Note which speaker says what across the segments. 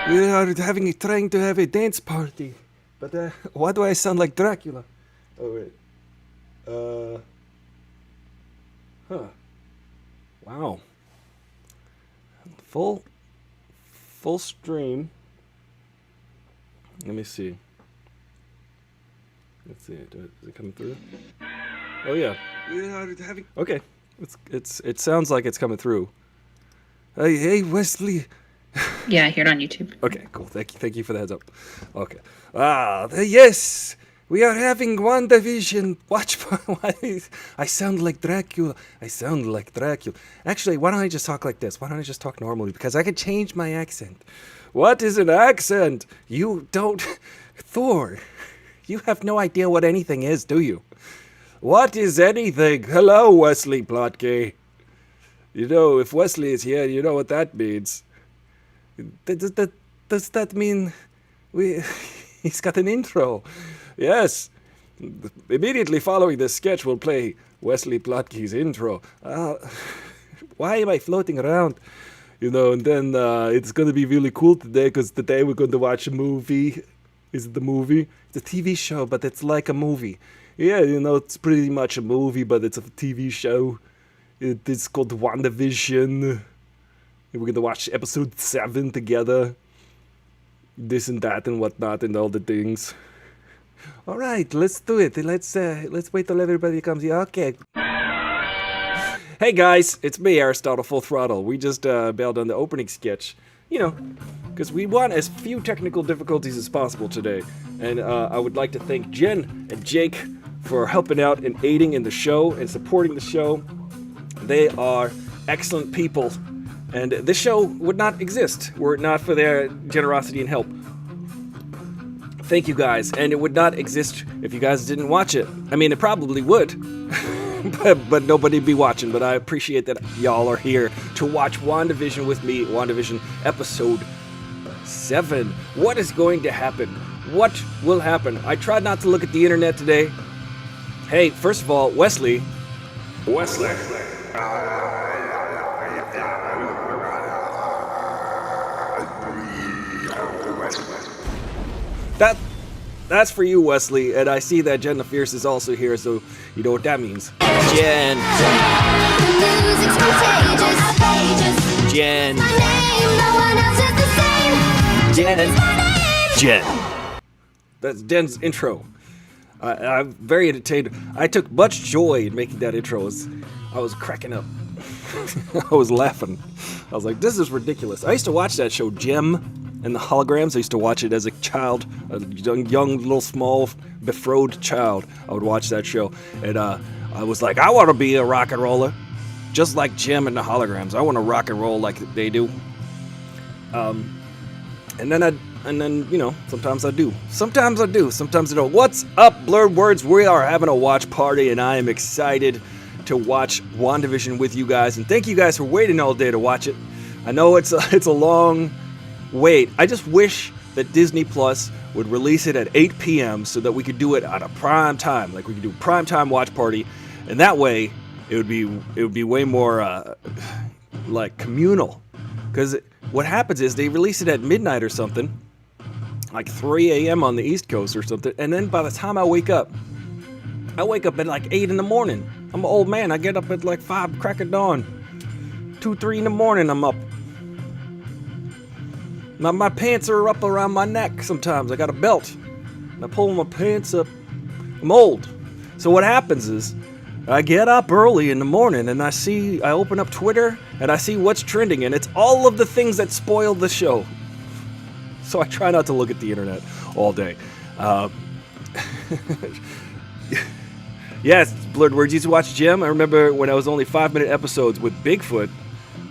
Speaker 1: We are trying to have a dance party. But why do I sound like Dracula? Oh wait. Huh. Wow. Full stream. Let me see. Let's see. Is it coming through? Oh yeah. Okay. It sounds like it's coming through. Hey Wesley.
Speaker 2: Yeah, I hear it on YouTube.
Speaker 1: Okay, cool. Thank you for the heads up. Okay. Yes, we are having WandaVision. Watch. I sound like Dracula. Actually, why don't I just talk like this? Why don't I just talk normally? Because I could change my accent. What is an accent? You don't, Thor. You have no idea what anything is, do you? What is anything? Hello, Wesley Plotke. You know, if Wesley is here, you know what that means. Does that mean he's got an intro? Yes. Immediately following this sketch, we'll play Wesley Plotke's intro. Why am I floating around? You know, and then it's going to be really cool today because today we're going to watch a movie. Is it the movie? It's a TV show, but it's like a movie. Yeah, you know, it's pretty much a movie, but it's a TV show. It's called WandaVision. We're going to watch episode 7 together. This and that and whatnot and all the things. All right, let's do it. Let's wait till everybody comes here. Okay. Hey guys, it's me, Aristotle Full Throttle. We just bailed on the opening sketch. You know, because we want as few technical difficulties as possible today. And I would like to thank Jen and Jake for helping out and aiding in the show and supporting the show. They are excellent people. And this show would not exist were it not for their generosity and help. Thank you guys, and it would not exist if you guys didn't watch it. I mean, it probably would, but nobody'd be watching. But I appreciate that y'all are here to watch WandaVision with me, WandaVision episode 7. What is going to happen? What will happen? I tried not to look at the internet today. Hey, first of all, Wesley. That's for you, Wesley, and I see that Jen the Fierce is also here, so you know what that means. Jen. That's Jen's intro. I'm very entertained. I took much joy in making that intro. I was cracking up. I was laughing. I was like, this is ridiculous. I used to watch that show, Gem and the Holograms. I used to watch it as a child, a young little, small, betrothed child. I would watch that show. And I was like, I want to be a rock and roller. Just like Gem and the Holograms. I want to rock and roll like they do. And then, you know, sometimes I do. Sometimes I don't. What's up, Blurred Words? We are having a watch party, and I am excited to watch WandaVision with you guys. And thank you guys for waiting all day to watch it. I know it's a long wait. I just wish that Disney Plus would release it at 8 p.m. so that we could do it at a prime time. Like, we could do a prime time watch party. And that way, it would be way more, like, communal. Because what happens is they release it at midnight or something, like 3 a.m. on the East Coast or something, and then by the time I wake up at like 8 in the morning. I'm an old man. I get up at like 5 crack of dawn. 2, 3 in the morning I'm up. My pants are up around my neck sometimes. I got a belt. And I pull my pants up. I'm old. So what happens is, I get up early in the morning and I open up Twitter and I see what's trending, and it's all of the things that spoiled the show. So I try not to look at the internet all day. Yes, Blurred Words used to watch Gem. I remember when I was only 5-minute episodes with Bigfoot.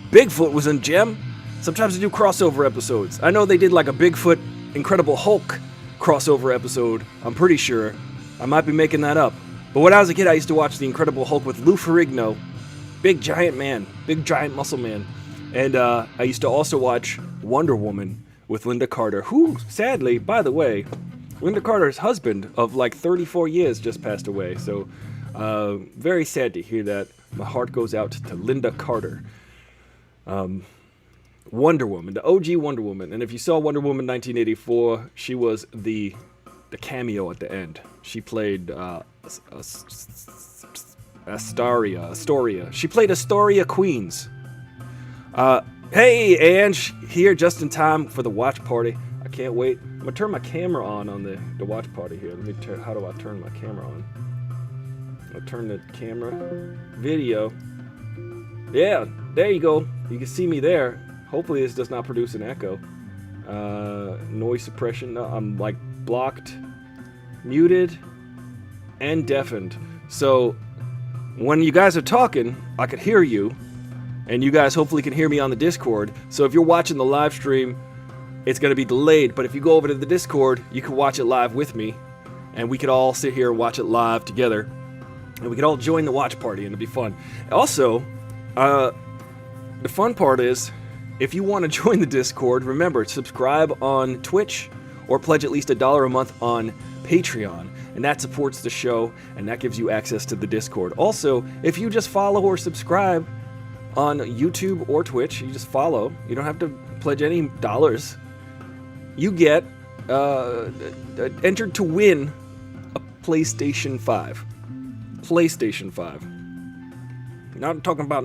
Speaker 1: Bigfoot was in Gem. Sometimes they do crossover episodes. I know they did like a Bigfoot Incredible Hulk crossover episode. I'm pretty sure. I might be making that up. But when I was a kid, I used to watch The Incredible Hulk with Lou Ferrigno. Big giant man. Big giant muscle man. And I used to also watch Wonder Woman with Linda Carter, who, sadly, by the way, Linda Carter's husband of like 34 years just passed away. So, very sad to hear that. My heart goes out to Linda Carter. Wonder Woman, the OG Wonder Woman. And if you saw Wonder Woman 1984, she was the cameo at the end. She played Astoria. She played Astoria Queens. Hey, Ange, here just in time for the watch party. I can't wait. I'm gonna turn my camera on the watch party here. Let me how do I turn my camera on? I'll turn the camera, video. Yeah, there you go. You can see me there. Hopefully this does not produce an echo. Noise suppression. No, I'm like blocked, muted, and deafened. So when you guys are talking, I could hear you, and you guys hopefully can hear me on the Discord. So if you're watching the live stream, it's going to be delayed. But if you go over to the Discord, you can watch it live with me, and we could all sit here and watch it live together, and we could all join the watch party, and it'll be fun. Also, the fun part is, if you want to join the Discord, remember, subscribe on Twitch or pledge at least $1 a month on Patreon, and that supports the show, and that gives you access to the Discord. Also, if you just follow or subscribe on YouTube or Twitch, you just follow, you don't have to pledge any dollars, you get entered to win a PlayStation 5. PlayStation 5. Not talking about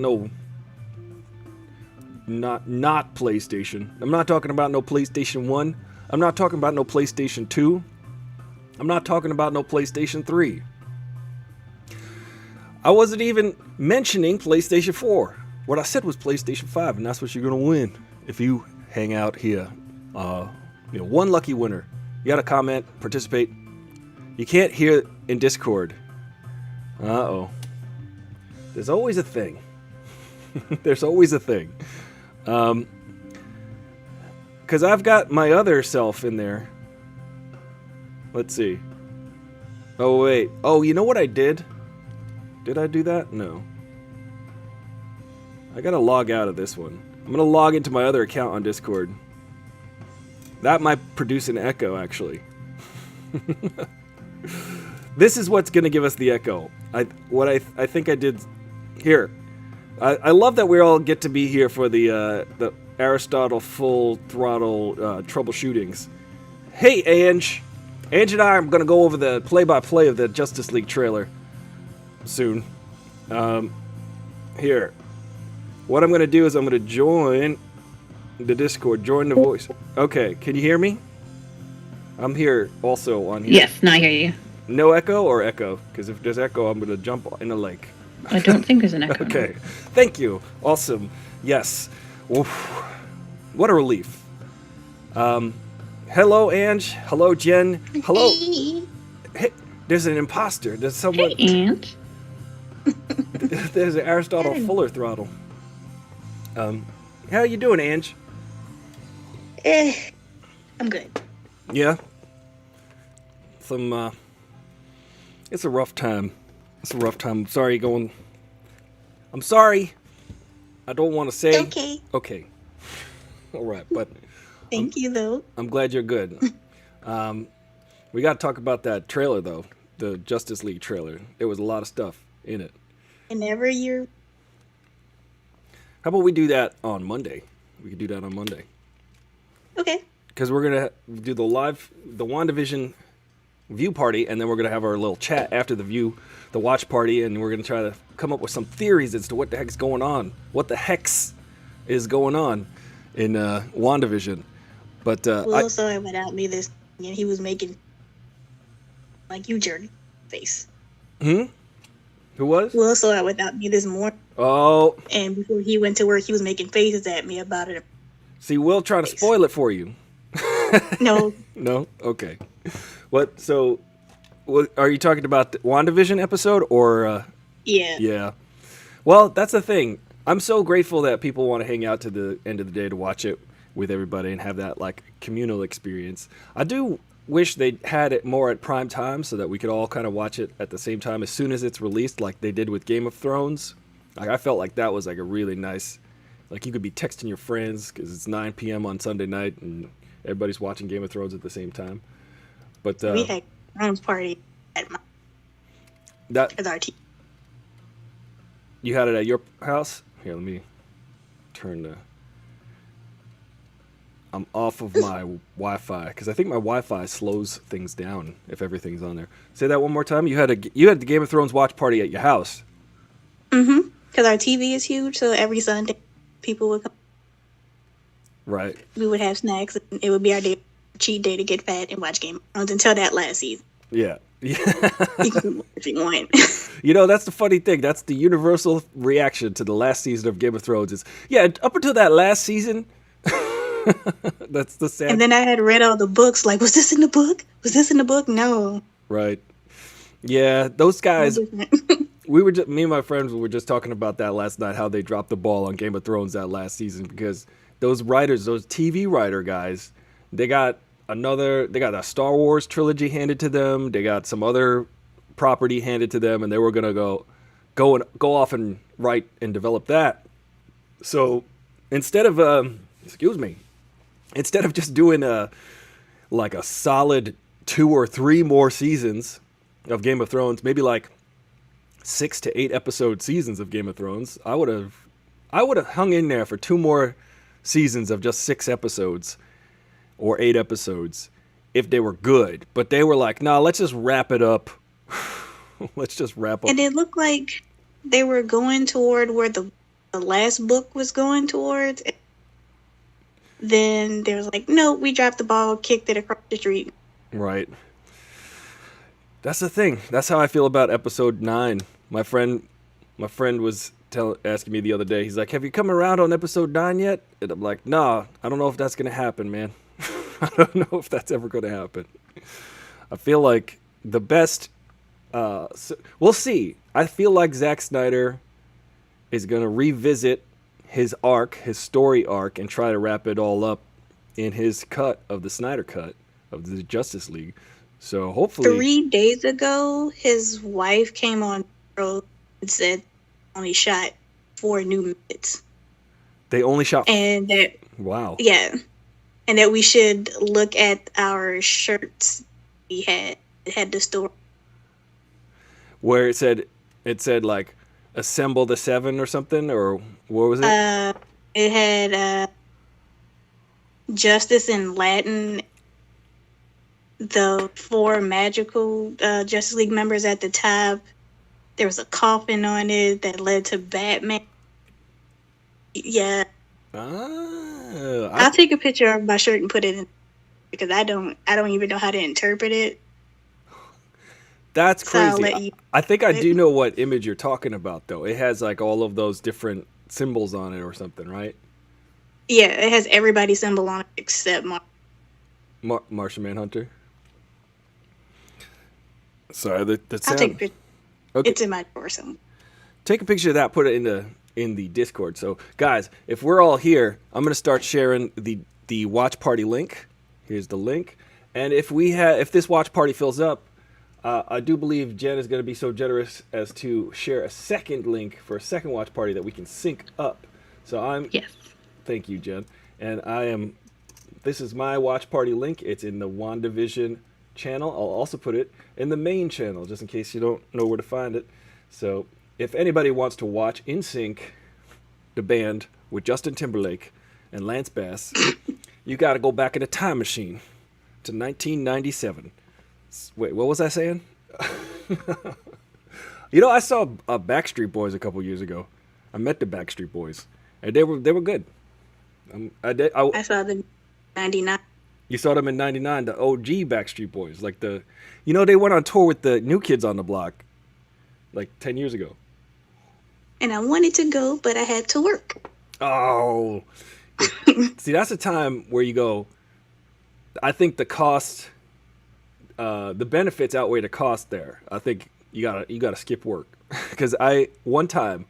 Speaker 1: not PlayStation. I'm not talking about no PlayStation 1. I'm not talking about no PlayStation 2. I'm not talking about no PlayStation 3. I wasn't even mentioning PlayStation 4. What I said was PlayStation 5, and that's what you're going to win if you hang out here. One lucky winner. You got to comment, participate. You can't hear in Discord. Uh-oh. There's always a thing. There's always a thing. Because I've got my other self in there. Let's see. Oh, wait. Oh, you know what I did? Did I do that? No. I gotta log out of this one. I'm gonna log into my other account on Discord. That might produce an echo, actually. This is what's gonna give us the echo. I think I did here. I love that we all get to be here for the Aristotle full throttle troubleshootings. Hey, Ange. Ange and I are going to go over the play-by-play of the Justice League trailer soon. Here. What I'm going to do is I'm going to join the Discord, join the voice. Okay, can you hear me? I'm here also on here.
Speaker 2: Yes, now I hear you.
Speaker 1: No echo or echo? Because if there's echo, I'm going to jump in the lake.
Speaker 2: I don't think there's an echo.
Speaker 1: Okay, thank you. Awesome. Yes. Oof. What a relief. Hello, Ange. Hello, Jen. Hello. Hey, there's an imposter. There's someone.
Speaker 2: Hey, Ange.
Speaker 1: There's an Aristotle Fuller throttle. How you doing, Ange?
Speaker 3: I'm good.
Speaker 1: Yeah. It's a rough time. It's a rough time. I'm sorry. I don't want to say.
Speaker 3: Okay.
Speaker 1: Okay. All right, but.
Speaker 3: Thank you, though.
Speaker 1: I'm glad you're good. We got to talk about that trailer, though. The Justice League trailer. There was a lot of stuff in it.
Speaker 3: Whenever you're...
Speaker 1: How about we do that on Monday? We could do that on Monday.
Speaker 3: Okay.
Speaker 1: Because we're going to do the WandaVision view party, and then we're going to have our little chat after the watch party, and we're going to try to come up with some theories as to what the heck's going on. What the hex is going on in WandaVision. But
Speaker 3: Will saw it without me this, and he was making like you jerk face.
Speaker 1: Who was?
Speaker 3: Will saw it without me this morning.
Speaker 1: Oh.
Speaker 3: And before he went to work, he was making faces at me about it.
Speaker 1: See, Will trying to spoil it for you.
Speaker 3: No.
Speaker 1: No? Okay. What? So, are you talking about the WandaVision episode or?
Speaker 3: Yeah.
Speaker 1: Yeah. Well, that's the thing. I'm so grateful that people want to hang out to the end of the day to watch it with everybody and have that like communal experience. I do wish they had it more at prime time so that we could all kind of watch it at the same time as soon as it's released, like they did with Game of Thrones. Like I felt like that was like a really nice, like you could be texting your friends because it's 9 p.m. on Sunday night and everybody's watching Game of Thrones at the same time. But
Speaker 3: we had Thrones party at my as our team.
Speaker 1: You had it at your house? Here, let me turn the. I'm off of my Wi-Fi because I think my Wi-Fi slows things down if everything's on there. Say that one more time. You had the Game of Thrones watch party at your house.
Speaker 3: Mm-hmm. Because our TV is huge, so every Sunday people would come.
Speaker 1: Right.
Speaker 3: We would have snacks, and it would be our cheat day to get fat and watch Game of Thrones until that last season.
Speaker 1: Yeah.
Speaker 3: You can do more if you want.
Speaker 1: You know, that's the funny thing. That's the universal reaction to the last season of Game of Thrones. Is up until that last season. That's the sad.
Speaker 3: And then I had read all the books. Like, was this in the book? Was this in the book? No.
Speaker 1: Right. Yeah, those guys. Me and my friends were just talking about that last night. How they dropped the ball on Game of Thrones that last season because those writers, those TV writer guys, they got a Star Wars trilogy handed to them. They got some other property handed to them, and they were gonna go off and write and develop that. So instead of just doing a solid 2 or 3 more seasons of Game of Thrones, maybe like 6 to 8 episode seasons of Game of Thrones, I would have hung in there for 2 more seasons of just 6 episodes or 8 episodes if they were good. But they were like, nah, let's just wrap it up. Let's just wrap up.
Speaker 3: And it looked like they were going toward where the last book was going towards. Then there was like, no, we dropped the ball, kicked it across the street.
Speaker 1: Right. That's the thing. That's how I feel about episode 9. My friend was asking me the other day. He's like, "Have you come around on episode 9 yet?" And I'm like, "Nah, I don't know if that's gonna happen, man. I don't know if that's ever gonna happen." I feel like the best. We'll see. I feel like Zack Snyder is gonna revisit his story arc, and try to wrap it all up in his cut of the Snyder cut of the Justice League. So hopefully
Speaker 3: 3 days ago, his wife came on and said only shot 4 new minutes.
Speaker 1: they only shot.
Speaker 3: And that,
Speaker 1: Wow.
Speaker 3: yeah. And that we should look at our shirts we had. It had the story.
Speaker 1: Where it said like assemble the 7 or something, or what was it?
Speaker 3: It had justice in Latin. The 4 magical Justice League members at the top. There was a coffin on it that led to Batman. Yeah. I'll take a picture of my shirt and put it in because I don't even know how to interpret it.
Speaker 1: That's
Speaker 3: So I'll
Speaker 1: crazy.
Speaker 3: let you-
Speaker 1: I think I do know what image you're talking about, though. It has like all of those different symbols on it or something, right?
Speaker 3: Yeah, it has everybody's symbol on it except
Speaker 1: Martian Manhunter. Sorry, the
Speaker 3: I'll
Speaker 1: sound.
Speaker 3: take a picture.
Speaker 1: Okay.
Speaker 3: It's in my drawer somewhere.
Speaker 1: Take a picture of that, put it in the Discord. So, guys, if we're all here, I'm gonna start sharing the watch party link. Here's the link, and if this watch party fills up, I do believe Jen is gonna be so generous as to share a second link for a second watch party that we can sync up. So
Speaker 2: Yes.
Speaker 1: Thank you, Jen, and this is my watch party link. It's in the WandaVision channel. I'll also put it in the main channel just in case you don't know where to find it. So if anybody wants to watch In Sync, the band with Justin Timberlake and Lance Bass, you got to go back in a time machine to 1997. Wait, what was I saying? I saw Backstreet Boys a couple years ago. I met the Backstreet Boys, and they were good.
Speaker 3: I saw the 99.
Speaker 1: You saw them in '99, the OG Backstreet Boys, like they went on tour with the New Kids on the Block, like 10 years ago.
Speaker 3: And I wanted to go, but I had to work.
Speaker 1: Oh, see, that's a time where you go. I think the cost, the benefits outweigh the cost. There, I think you gotta skip work because one time.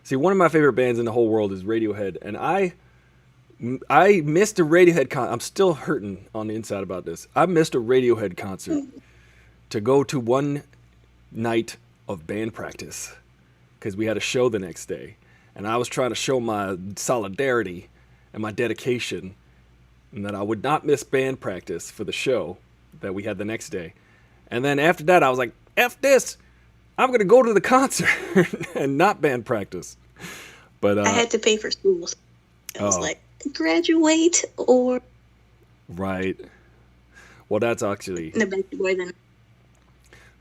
Speaker 1: See, one of my favorite bands in the whole world is Radiohead, and I missed a Radiohead concert. I'm still hurting on the inside about this. I missed a Radiohead concert to go to one night of band practice because we had a show the next day. And I was trying to show my solidarity and my dedication and that I would not miss band practice for the show that we had the next day. And then after that, I was like, F this. I'm going to go to the concert and not band practice. But
Speaker 3: I had to pay for school. So I was
Speaker 1: Oh.
Speaker 3: like, graduate or
Speaker 1: Right. Well, that's actually
Speaker 3: the Backstreet Boys and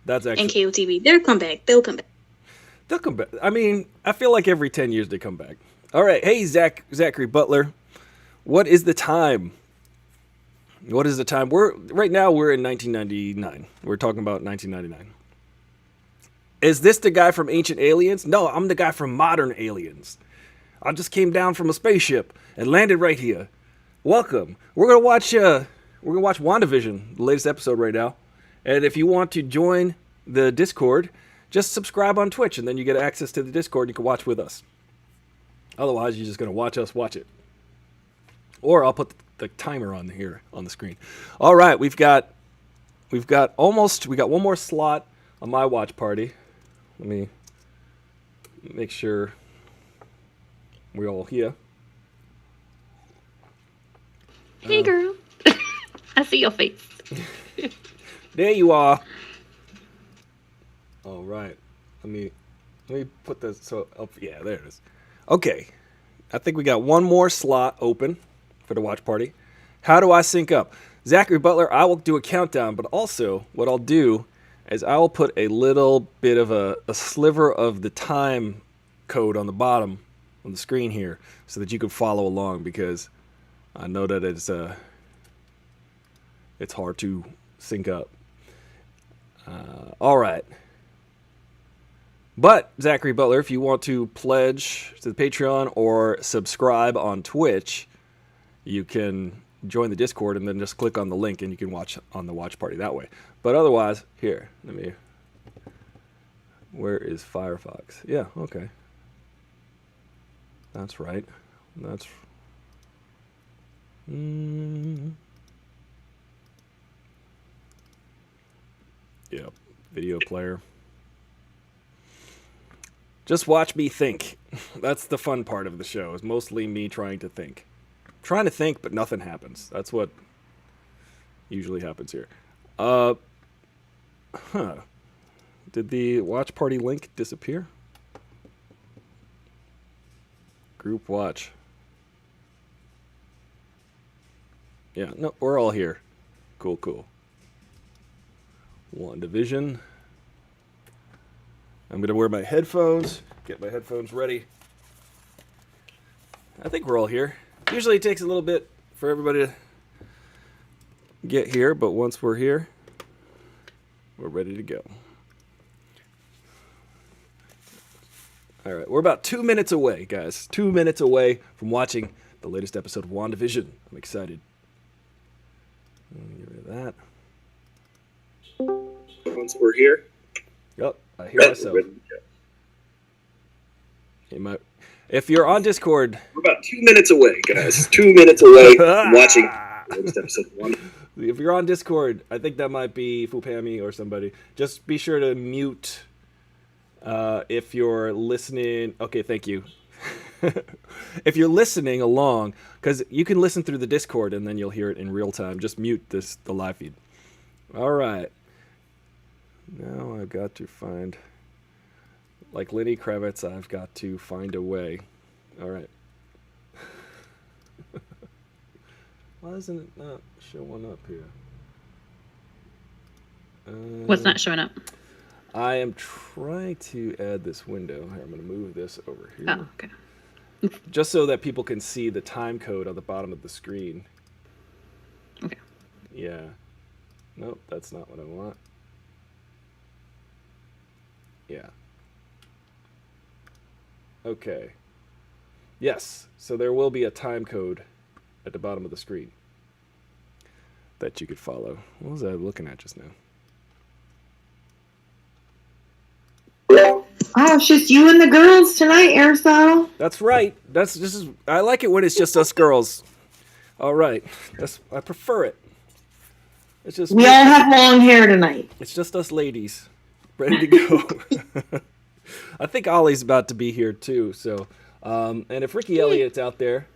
Speaker 1: actually
Speaker 3: KOTV. They'll come back. They'll come back.
Speaker 1: they'll come back. I mean, I feel like every 10 years they come back. All right. Hey, Zachary Butler. What is the time? What is the time? Right now we're in 1999. We're talking about 1999. Is this the guy from Ancient Aliens? No, I'm the guy from Modern Aliens. I just came down from a spaceship and landed right here. Welcome. We're gonna watch WandaVision, the latest episode right now. And if you want to join the Discord, just subscribe on Twitch, and then you get access to the Discord. You can watch with us. Otherwise, you're just gonna watch us watch it. Or I'll put the timer on here on the screen. All right, we got one more slot on my watch party. Let me make sure we're all here.
Speaker 2: Hey, girl. I see your face.
Speaker 1: There you are. All right. Let me put this so up. Yeah, there it is. Okay. I think we got one more slot open for the watch party. How do I sync up? Zachary Butler, I will do a countdown, but also what I'll do is I will put a little bit of a sliver of the time code on the bottom on the screen here so that you can follow along, because I know that it's hard to sync up. All right. But, Zachary Butler, if you want to pledge to the Patreon or subscribe on Twitch, you can join the Discord and then just click on the link and you can watch on the watch party that way. But otherwise, here, where is Firefox? Yeah, okay. That's right. That's... Yep, video player. Just watch me think. That's the fun part of the show, is mostly me trying to think. Trying to think, but nothing happens. That's what usually happens here. Did the watch party link disappear? Group watch. Yeah, no, we're all here. Cool, cool. WandaVision. I'm going to wear my headphones, get my headphones ready. I think we're all here. Usually it takes a little bit for everybody to get here, but once we're here, we're ready to go. All right, we're about 2 minutes away, guys. 2 minutes away from watching the latest episode of WandaVision. I'm excited. Get rid of that.
Speaker 4: Once we're here.
Speaker 1: Yep, I hear myself. If you're on Discord,
Speaker 4: We're about 2 minutes away, guys. 2 minutes away from watching the latest episode of WandaVision.
Speaker 1: if you're on Discord, I think that might be Fupami or somebody. Just be sure to mute if you're listening. Okay, thank you. If you're listening along, because you can listen through the Discord and then you'll hear it in real time. Just mute the live feed. All right. Now I've got to find, like Lenny Kravitz, I've got to find a way. All right. Why isn't it not showing up here?
Speaker 2: What's not showing up?
Speaker 1: I am trying to add this window. Here, I'm going to move this over here.
Speaker 2: Oh, okay.
Speaker 1: Just so that people can see the time code on the bottom of the screen.
Speaker 2: Okay.
Speaker 1: Yeah. Nope, that's not what I want. Yeah. Okay. Yes, so there will be a time code at the bottom of the screen that you could follow. What was I looking at just now?
Speaker 5: Oh, it's just you and the girls tonight, Airso.
Speaker 1: That's right. I like it when it's just us girls. All right. I prefer it. It's just
Speaker 5: We all have long hair tonight.
Speaker 1: It's just us ladies, ready to go. I think Ollie's about to be here too. So, and if Ricky Elliott's out there,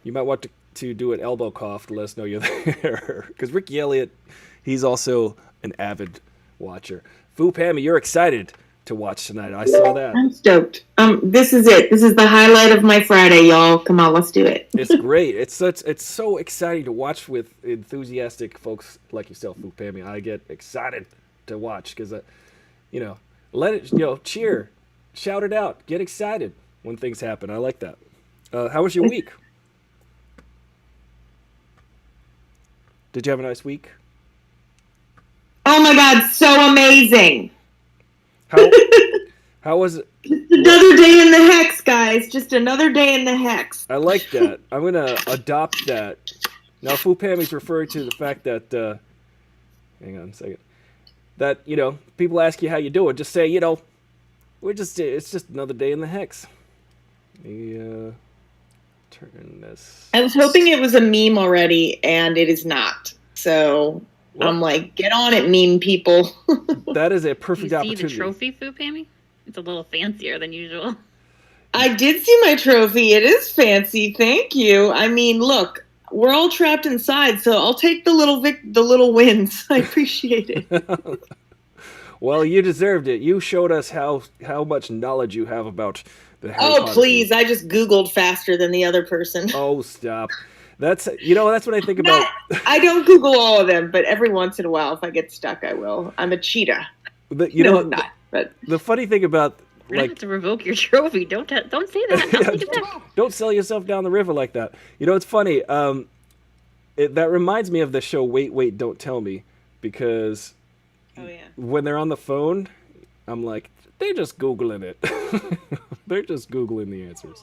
Speaker 1: you might want to do an elbow cough to let us know you're there. Because Ricky Elliott, he's also an avid watcher. Fu Pammy, you're excited. to watch tonight. I saw that.
Speaker 5: I'm stoked. This is it. This is the highlight of my Friday, y'all. Come on, let's do it.
Speaker 1: It's great. It's so exciting to watch with enthusiastic folks like yourself, Pammy. I get excited to watch because, let it, cheer, shout it out, get excited when things happen. I like that. How was your week? Did you have a nice week?
Speaker 5: Oh my God, so amazing.
Speaker 1: How was it?
Speaker 5: Another day in the hex, guys. Just another day in the hex.
Speaker 1: I like that. I'm going to adopt that. Now, Pammy's referring to the fact that, hang on a second, that, people ask you how you doing. Just say, it's just another day in the hex. Let me turn this.
Speaker 5: I was hoping it was a meme already, and it is not. So what? I'm like, get on it, meme people.
Speaker 1: That is a perfect
Speaker 2: you
Speaker 1: opportunity.
Speaker 2: See the trophy, Pammy? It's a little fancier than usual.
Speaker 5: I did see my trophy. It is fancy. Thank you. I mean, look, we're all trapped inside, so I'll take the little wins. I appreciate it.
Speaker 1: Well, you deserved it. You showed us how much knowledge you have about the Harry Potter
Speaker 5: please.
Speaker 1: thing.
Speaker 5: I just Googled faster than the other person.
Speaker 1: Oh, stop. That's what I think about.
Speaker 5: I don't Google all of them, but every once in a while, if I get stuck, I will. I'm a cheetah.
Speaker 1: I'm
Speaker 5: not. But
Speaker 1: the funny thing about
Speaker 2: we're gonna have to revoke your trophy. Don't say that.
Speaker 1: Don't sell yourself down the river like that. It's funny. That reminds me of the show Wait, Don't Tell Me, because when they're on the phone, I'm like, they're just Googling it. They're just Googling the answers.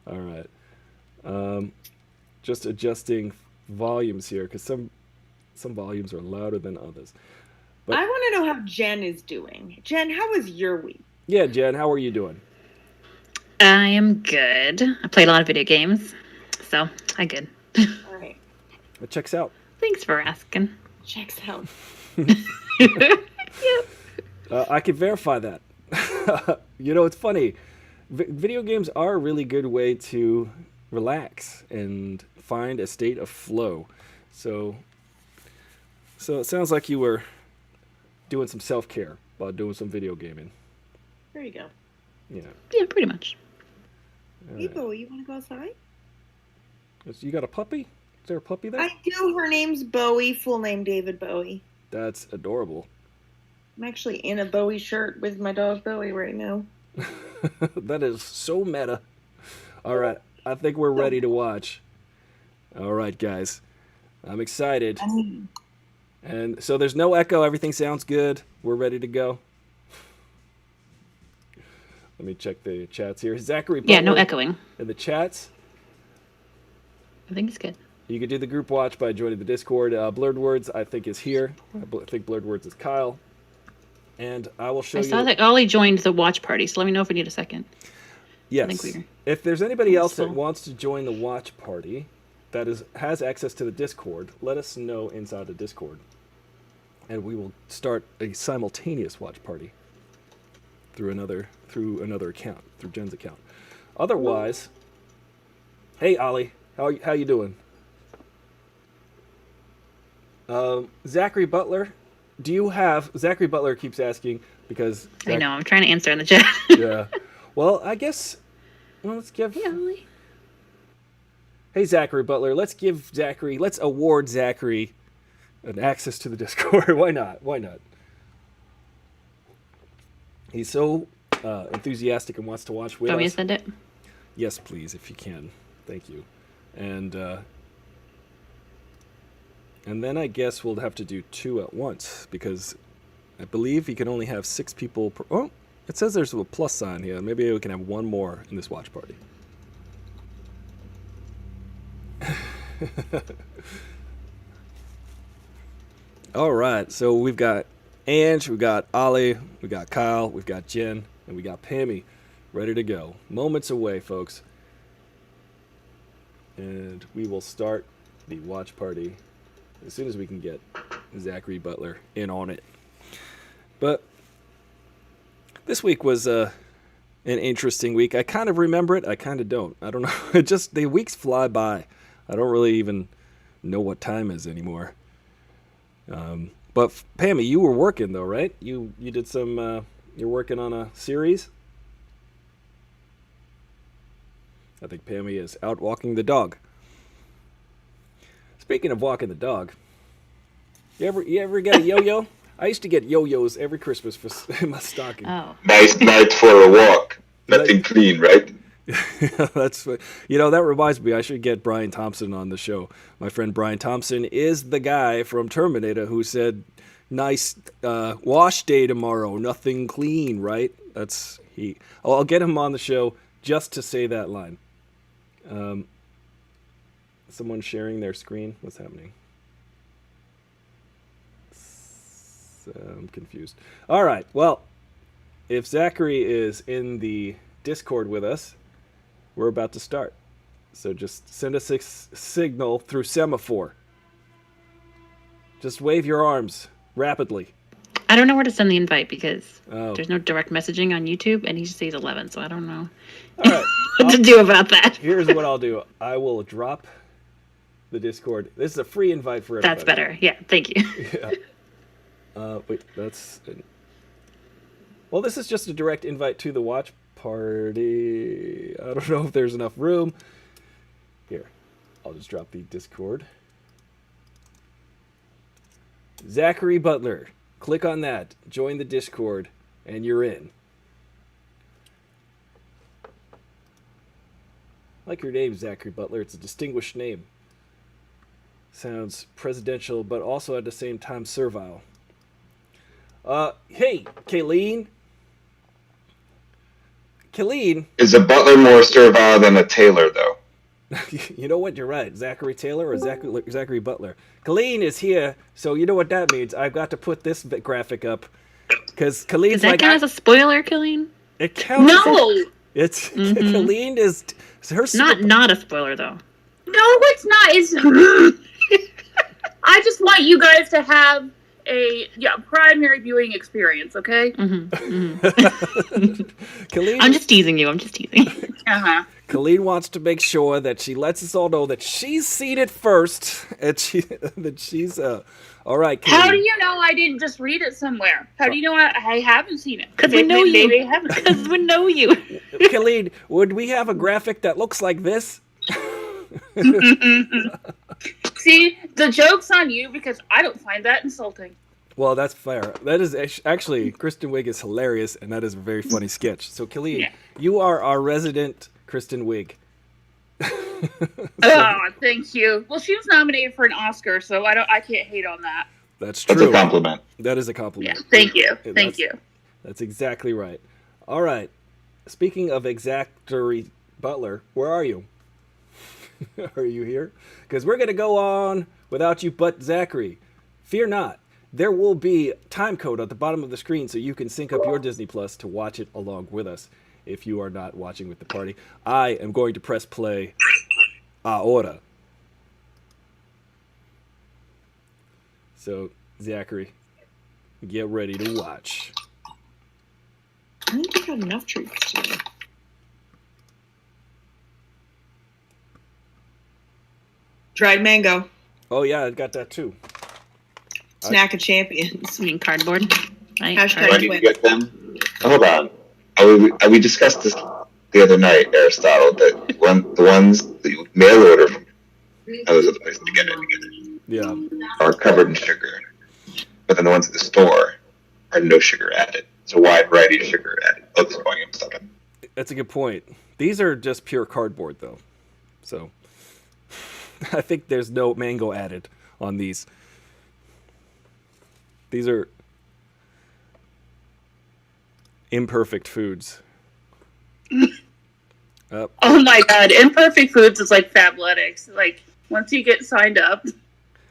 Speaker 1: All right. Just adjusting volumes here because some volumes are louder than others. But
Speaker 5: I want to know how Jen is doing. Jen, how was your week?
Speaker 1: Yeah, Jen, how are you doing?
Speaker 2: I am good. I played a lot of video games, so I'm good.
Speaker 5: All right.
Speaker 1: It checks out.
Speaker 2: Thanks for asking.
Speaker 5: Checks out.
Speaker 2: Yep.
Speaker 1: I can verify that. It's funny. Video games are a really good way to relax and find a state of flow. So it sounds like you were doing some self-care while doing some video gaming.
Speaker 5: There you go.
Speaker 2: Yeah, pretty much.
Speaker 5: Hey, Bowie, you want to go outside?
Speaker 1: You got a puppy? Is there a puppy there?
Speaker 5: I do. Her name's Bowie. Full name David Bowie.
Speaker 1: That's adorable.
Speaker 5: I'm actually in a Bowie shirt with my dog Bowie right now.
Speaker 1: That is so meta. All right. I think we're ready to watch. All right, guys. I'm excited. And so there's no echo. Everything sounds good. We're ready to go. Let me check the chats here. Zachary Butler,
Speaker 2: yeah, no echoing.
Speaker 1: In the chats.
Speaker 2: I think it's good.
Speaker 1: You can do the group watch by joining the Discord. Blurred Words, I think, is here. I think Blurred Words is Kyle. And I will show you.
Speaker 2: I saw that Ollie joined the watch party, so let me know if we need a second.
Speaker 1: Yes. If there's anybody else that wants to join the watch party that has access to the Discord, let us know inside the Discord. And we will start a simultaneous watch party through another account, through Jen's account. Otherwise, hey Ollie, how you doing? Zachary Butler, Zachary Butler keeps asking because
Speaker 2: I know, I'm trying to answer in the chat.
Speaker 1: Yeah. Well, I guess let's give
Speaker 2: Ollie.
Speaker 1: Hey Zachary Butler, let's award Zachary an access to the Discord. Why not? He's so enthusiastic and wants to watch with us.
Speaker 2: Want me to send it?
Speaker 1: Yes, please, if you can. Thank you. And then I guess we'll have to do 2 at once because I believe he can only have 6 people per. Oh, it says there's a plus sign here. Maybe we can have 1 more in this watch party. All right, so we've got Ange, we've got Ollie, we've got Kyle, we've got Jen, and we got Pammy ready to go. Moments away, folks. And we will start the watch party as soon as we can get Zachary Butler in on it. But this week was an interesting week. I kind of remember it, I kind of don't. I don't know. The weeks fly by. I don't really even know what time is anymore. But Pammy, you were working though, right? You did some. You're working on a series. I think Pammy is out walking the dog. Speaking of walking the dog, you ever get a yo-yo? I used to get yo-yos every Christmas for my stocking.
Speaker 2: Oh.
Speaker 6: Nice night for a walk. Nothing clean, right?
Speaker 1: That's that reminds me. I should get Brian Thompson on the show. My friend Brian Thompson is the guy from Terminator who said, "Nice wash day tomorrow. Nothing clean, right?" That's he. I'll get him on the show just to say that line. Someone sharing their screen. What's happening? I'm confused. All right. Well, if Zachary is in the Discord with us, we're about to start. So just send us a signal through semaphore. Just wave your arms rapidly.
Speaker 2: I don't know where to send the invite because
Speaker 1: Oh.
Speaker 2: there's no direct messaging on YouTube, and he just says 11, so I don't know
Speaker 1: All right.
Speaker 2: what to do about that.
Speaker 1: Here's what I'll do. I will drop the Discord. This is a free invite for everybody.
Speaker 2: That's better. Yeah, thank you.
Speaker 1: Yeah. Wait, that's... Well, this is just a direct invite to the watch party. I don't know if there's enough room. Here, I'll just drop the Discord. Zachary Butler. Click on that. Join the Discord, and you're in. I like your name, Zachary Butler. It's a distinguished name. Sounds presidential, but also at the same time servile. Hey, Kayleen. Kayleen.
Speaker 6: Is a butler more servile than a tailor, though?
Speaker 1: You know what? You're right. Zachary Taylor or Zachary Butler. Colleen is here, so you know what that means. I've got to put this graphic up because Colleen's
Speaker 2: Does that
Speaker 1: like.
Speaker 2: count as a spoiler, Colleen?
Speaker 1: It counts.
Speaker 3: No,
Speaker 1: It's Colleen is her.
Speaker 2: Not a spoiler though.
Speaker 7: No, it's not. It's. I just want you guys to have a primary viewing experience, okay?
Speaker 1: Colleen,
Speaker 2: I'm just teasing you.
Speaker 7: Uh-huh.
Speaker 1: Colleen wants to make sure that she lets us all know that she's seen it first, and she's all right. Colleen.
Speaker 7: How do you know I didn't just read it somewhere? How do you know I haven't seen it?
Speaker 2: Because we know you.
Speaker 7: Maybe I haven't.
Speaker 2: Because we know you.
Speaker 1: Colleen, would we have a graphic that looks like this?
Speaker 7: See, the joke's on you because I don't find that insulting.
Speaker 1: Well, that's fair. That is actually, Kristen Wiig is hilarious, and that is a very funny sketch. So, Colleen, you are our resident Kristen Wiig.
Speaker 7: Oh, thank you. Well, she was nominated for an Oscar, so I can't hate on that.
Speaker 1: That's true.
Speaker 6: That's a compliment.
Speaker 1: That is a compliment.
Speaker 7: Yeah, thank you. Thank you.
Speaker 1: That's exactly right. All right. Speaking of Zachary Butler, where are you? Are you here? Because we're going to go on without you but Zachary. Fear not. There will be time code at the bottom of the screen so you can sync up your Disney Plus to watch it along with us if you are not watching with the party. I am going to press play ahora. So, Zachary, get ready to watch.
Speaker 5: I think we got enough treats today. Dried mango.
Speaker 1: Oh, yeah, I got that too.
Speaker 5: Snack of champions.
Speaker 2: You mean cardboard? Right?
Speaker 5: Hashtag
Speaker 6: Do I need to get them? Hold on. We discussed this the other night, Aristotle, that the ones that you mail order from those are the places to get it,
Speaker 1: Yeah.
Speaker 6: are covered in sugar. But then the ones at the store are no sugar added. It's a wide variety of sugar added. Oh, this is going up something.
Speaker 1: That's a good point. These are just pure cardboard, though. So, I think there's no mango added on these. These are imperfect foods.
Speaker 7: Oh my god, Imperfect Foods is like Fabletics. Like, once you get signed up,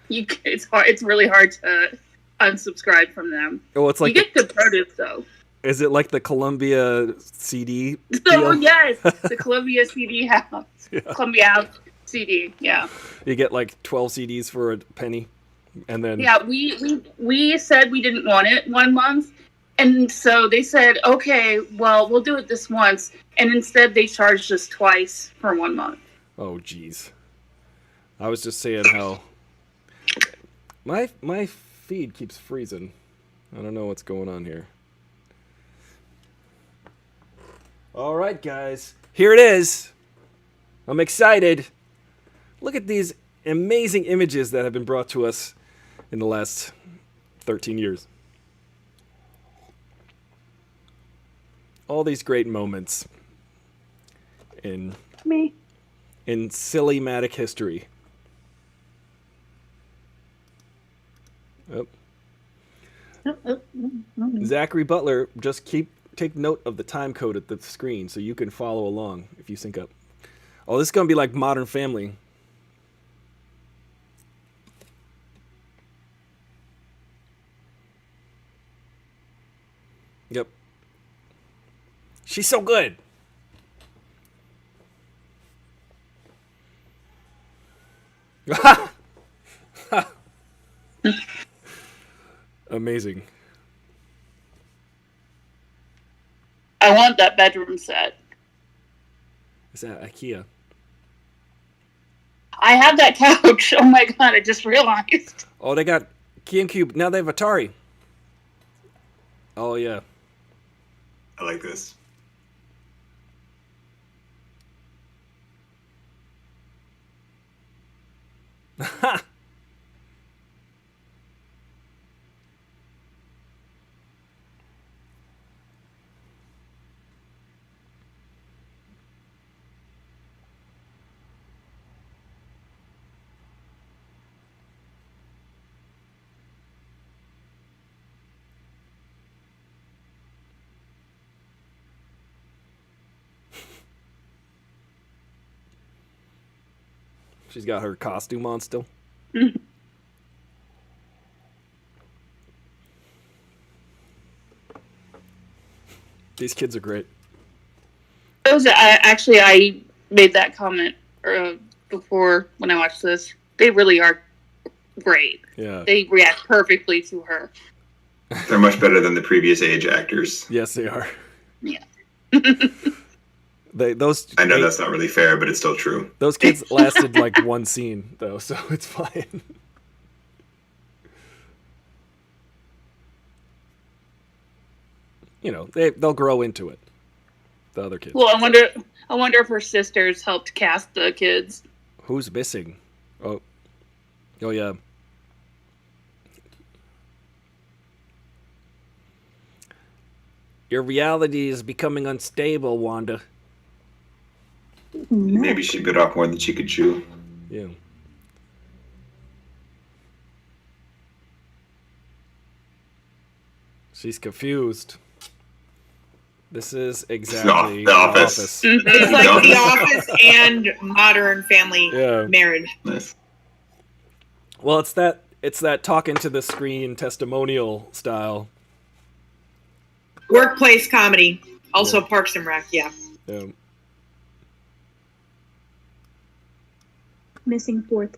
Speaker 7: it's hard. It's really hard to unsubscribe from them.
Speaker 1: Oh, it's like
Speaker 7: you get good produce though.
Speaker 1: Is it like the Columbia CD?
Speaker 7: So
Speaker 1: deal?
Speaker 7: yes, the Columbia CD house.
Speaker 1: Yeah.
Speaker 7: Columbia House CD, yeah.
Speaker 1: You get like 12 CDs for a penny, and then
Speaker 7: Yeah, we said we didn't want it 1 month, and so they said, okay, well, we'll do it this once, and instead they charged us twice for 1 month.
Speaker 1: oh geez, I was just saying how my feed keeps freezing. I don't know what's going on here. All right, guys. Here it is. I'm excited. Look at these amazing images that have been brought to us in the last 13 years. All these great moments in silly-matic history. Oh. Zachary Butler, just take note of the time code at the screen so you can follow along if you sync up. Oh, this is going to be like Modern Family. Yep. She's so good. Amazing.
Speaker 7: I want that bedroom set.
Speaker 1: Is that IKEA?
Speaker 7: I have that couch. Oh my god, I just realized.
Speaker 1: Oh, they got Key and Cube. Now they have Atari. Oh, yeah.
Speaker 8: I like this.
Speaker 1: She's got her costume on still. These kids are great.
Speaker 7: I made that comment before when I watched this. They really are great.
Speaker 1: Yeah.
Speaker 7: They react perfectly to her.
Speaker 8: They're much better than the previous age actors.
Speaker 1: Yes, they are.
Speaker 7: Yeah.
Speaker 8: I know that's not really fair, but it's still true.
Speaker 1: Those kids lasted like one scene, though, so it's fine. You know, they'll grow into it. The other kids.
Speaker 7: Well, I wonder if her sisters helped cast the kids.
Speaker 1: Who's missing? Oh, yeah. Your reality is becoming unstable, Wanda.
Speaker 8: Maybe she bit off more than she could chew.
Speaker 1: Yeah. She's confused. This is exactly
Speaker 8: The Office.
Speaker 5: It's like The Office and Modern Family Marriage.
Speaker 8: Nice.
Speaker 1: Well, it's that talking to the screen testimonial style.
Speaker 5: Workplace comedy. Also Parks and Rec, yeah.
Speaker 3: Missing fourth.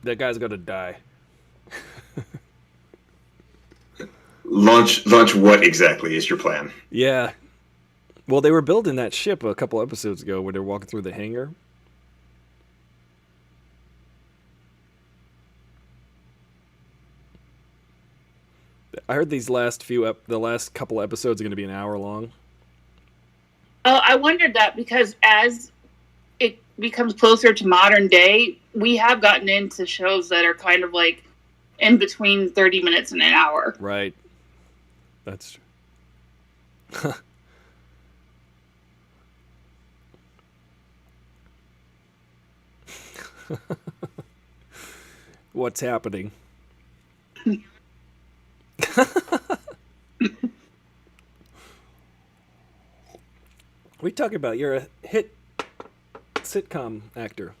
Speaker 1: That guy's gonna die.
Speaker 8: Launch what exactly is your plan?
Speaker 1: Yeah. Well, they were building that ship a couple episodes ago where they're walking through the hangar. I heard these the last couple episodes are going to be an hour long.
Speaker 7: Oh, I wondered that because as it becomes closer to modern day, we have gotten into shows that are kind of like in between 30 minutes and an hour.
Speaker 1: Right. That's true. What's happening? What are you talking about? You're a hit sitcom actor.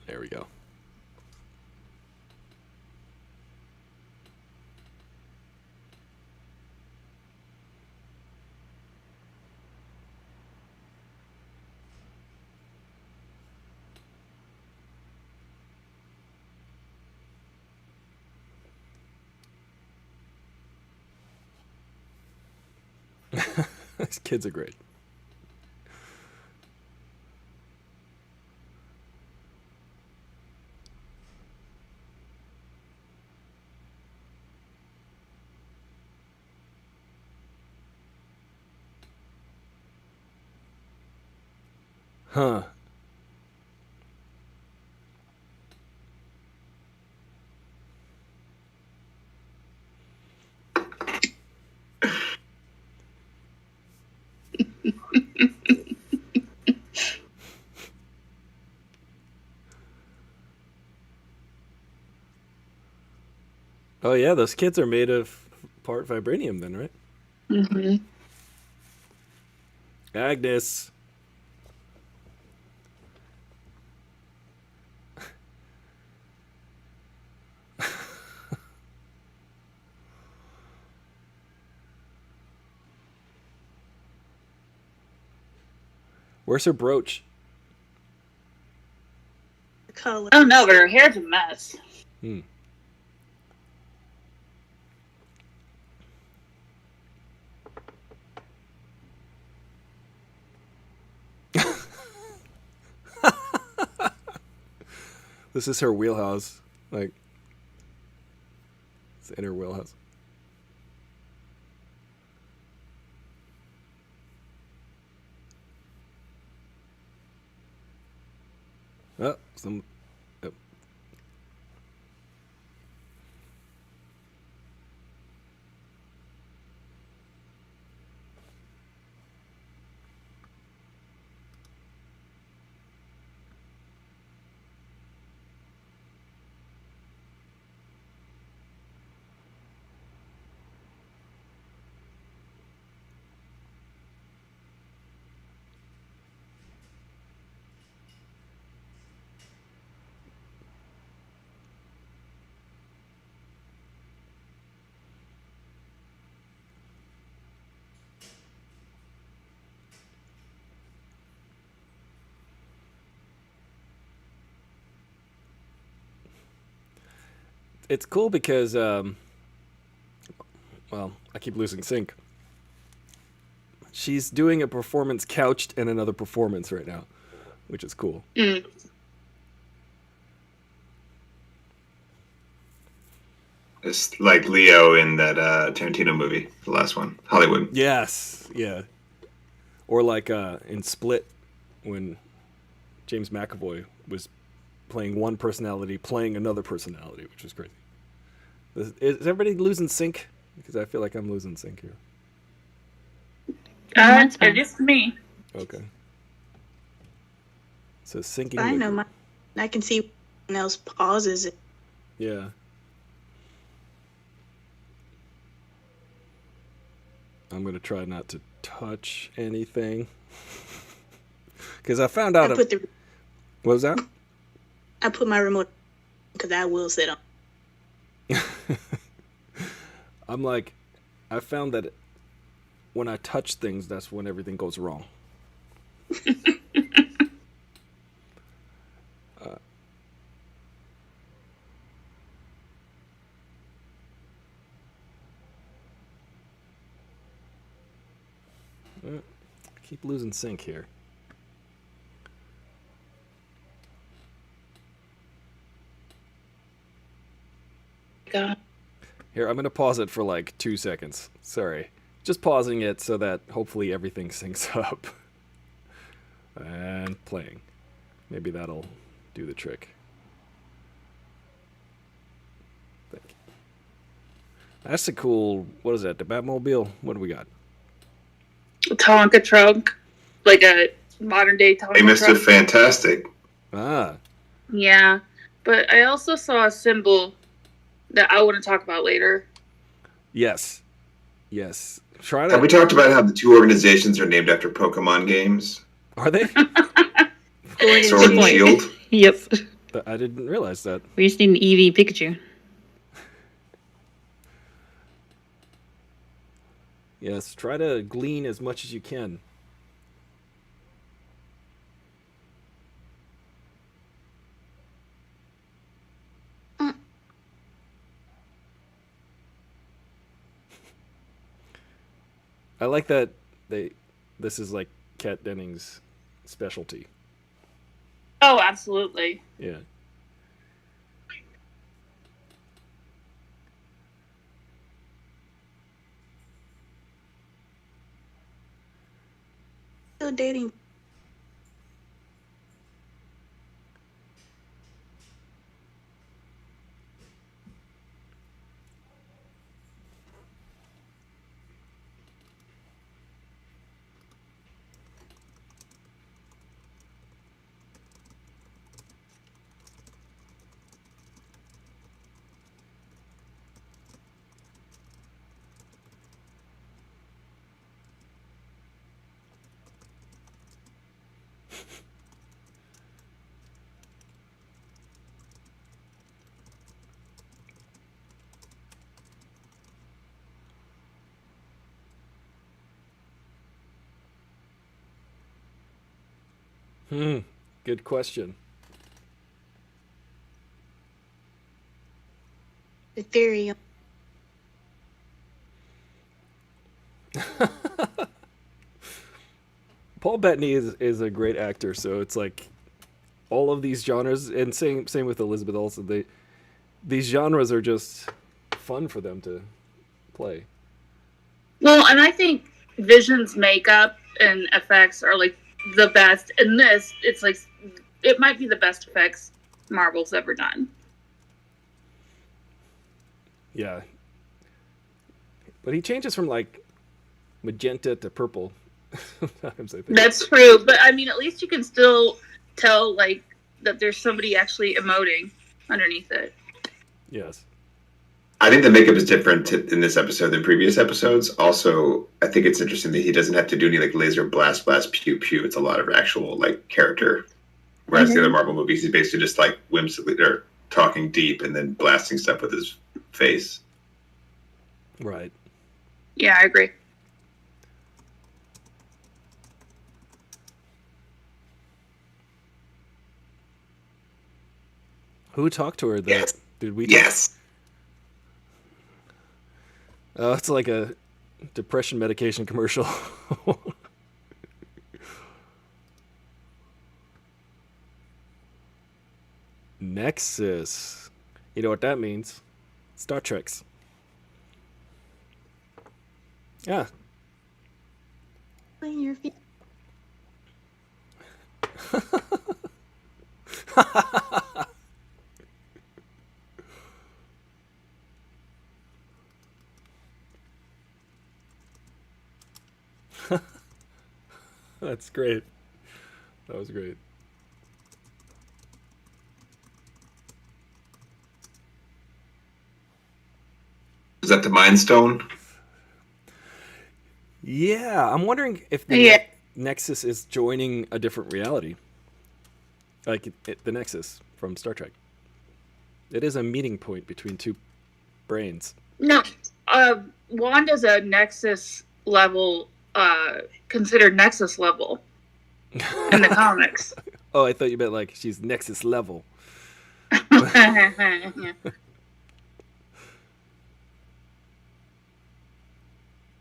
Speaker 1: There we go. These kids are great. Huh. Oh yeah, those kids are made of part vibranium then, right?
Speaker 7: Mm-hmm.
Speaker 1: Agnes. Where's her brooch?
Speaker 3: Color.
Speaker 7: I don't know, but her hair's a mess.
Speaker 1: Hmm. This is her wheelhouse. Like, it's in her wheelhouse. Oh, some. Oh. It's cool because, well, I keep losing sync. She's doing a performance couched in another performance right now, which is cool.
Speaker 7: Mm.
Speaker 8: It's like Leo in that Tarantino movie, the last one, Hollywood.
Speaker 1: Yes, yeah. Or like in Split, when James McAvoy was playing one personality, playing another personality, which was crazy. Is everybody losing sync? Because I feel like I'm losing sync here.
Speaker 2: That's fine.
Speaker 7: It is me.
Speaker 1: Okay. So syncing.
Speaker 3: I
Speaker 1: the
Speaker 3: know
Speaker 1: group.
Speaker 3: I can see someone else pauses it.
Speaker 1: Yeah. I'm gonna try not to touch anything. Because I found out. What was that?
Speaker 3: I put my remote because I will sit on.
Speaker 1: I'm like, I found that when I touch things, that's when everything goes wrong. I keep losing sync here.
Speaker 7: God.
Speaker 1: Here, I'm going to pause it for like 2 seconds. Sorry. Just pausing it so that hopefully everything syncs up. And playing. Maybe that'll do the trick. Thank you. That's a cool. What is that? The Batmobile. What do we got?
Speaker 7: Tonka truck, like a modern day Tonka
Speaker 8: Hey, Mr.
Speaker 7: truck.
Speaker 8: Fantastic.
Speaker 1: Ah,
Speaker 7: Yeah, but I also saw a symbol that I want to talk about later.
Speaker 1: yes, yes. Try
Speaker 8: Have we
Speaker 1: to.
Speaker 8: talked about how the two organizations are named after Pokemon games?
Speaker 1: Are they?
Speaker 8: Sword and Shield.
Speaker 2: Yep.
Speaker 1: I didn't realize that.
Speaker 2: We just need an Eevee Pikachu.
Speaker 1: Yes. Try to glean as much as you can. I like that this is like Kat Dennings' specialty.
Speaker 7: Oh, absolutely.
Speaker 1: Yeah.
Speaker 3: Still dating.
Speaker 1: Good question.
Speaker 3: The theory.
Speaker 1: Paul Bettany is a great actor, so it's like all of these genres, and same with Elizabeth Olsen. These genres are just fun for them to play.
Speaker 7: Well, and I think Vision's makeup and effects are like the best. In this, it's like it might be the best effects Marvel's ever done.
Speaker 1: Yeah. But he changes from like magenta to purple. Sometimes I think.
Speaker 7: That's true, but I mean, at least you can still tell like that there's somebody actually emoting underneath it.
Speaker 1: Yes.
Speaker 8: I think the makeup is different in this episode than previous episodes. Also, I think it's interesting that he doesn't have to do any like laser blast, pew pew. It's a lot of actual like character. Whereas the other Marvel movies, he's basically just like whimsically or talking deep and then blasting stuff with his face.
Speaker 1: Right.
Speaker 7: Yeah, I agree.
Speaker 1: Who talked to her?
Speaker 8: Yes.
Speaker 1: Did we?
Speaker 8: Yes.
Speaker 1: Oh, it's like a depression medication commercial. Nexus. You know what that means? Star Trek's. Yeah.
Speaker 3: Playing your feet.
Speaker 1: That's great. That was great.
Speaker 8: Is that the Mind Stone?
Speaker 1: Yeah, I'm wondering if the
Speaker 7: Yeah.
Speaker 1: Nexus is joining a different reality. Like the Nexus from Star Trek. It is a meeting point between two brains.
Speaker 7: No, Wanda's a Nexus level, considered Nexus level in the comics.
Speaker 1: Oh, I thought you meant like she's Nexus level.
Speaker 7: Yeah.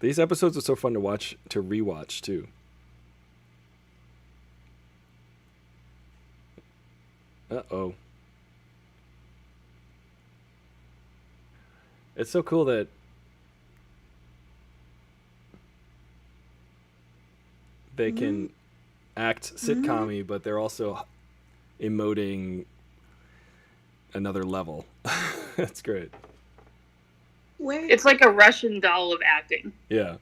Speaker 1: These episodes are so fun to watch, to rewatch too. Uh-oh. It's so cool that they can act sitcom-y, but they're also emoting another level. That's great.
Speaker 3: Where?
Speaker 7: It's like a Russian doll of acting.
Speaker 1: Yeah.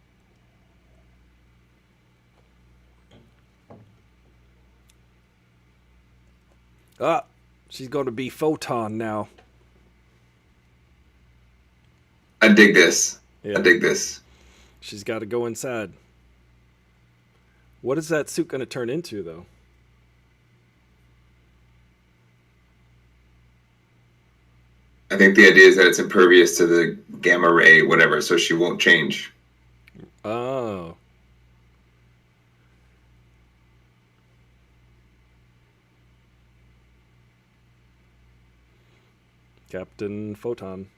Speaker 1: Ah, she's going to be Photon now.
Speaker 8: I dig this.
Speaker 1: Yeah.
Speaker 8: I dig this.
Speaker 1: She's got to go inside. What is that suit going to turn into, though?
Speaker 8: I think the idea is that it's impervious to the gamma ray, whatever, so she won't change.
Speaker 1: Oh. Captain Photon.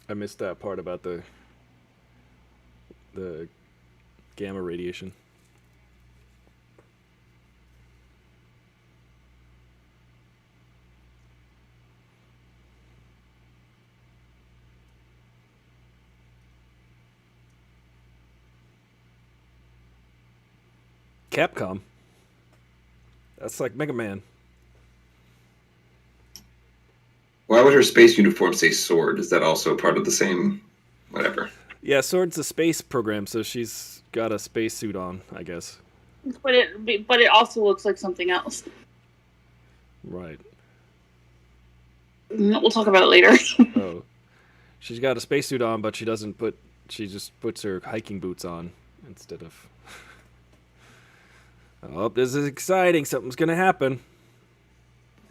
Speaker 1: I missed that part about the gamma radiation. Capcom. That's like Mega Man.
Speaker 8: Why would her space uniform say sword? Is that also part of the same whatever?
Speaker 1: Yeah, Sword's a space program, so she's got a spacesuit on, I guess.
Speaker 7: But it also looks like something else.
Speaker 1: Right.
Speaker 7: We'll talk about it later.
Speaker 1: Oh. She's got a spacesuit on, but she just puts her hiking boots on instead of... Oh, this is exciting. Something's gonna happen.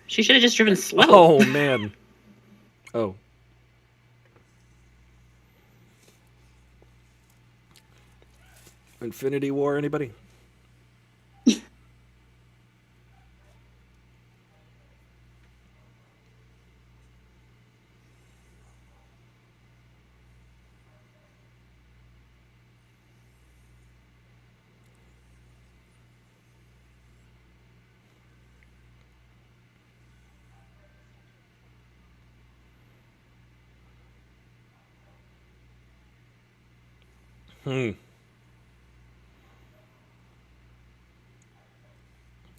Speaker 2: She should have just driven slow.
Speaker 1: Oh, man. Oh. Infinity War, anybody?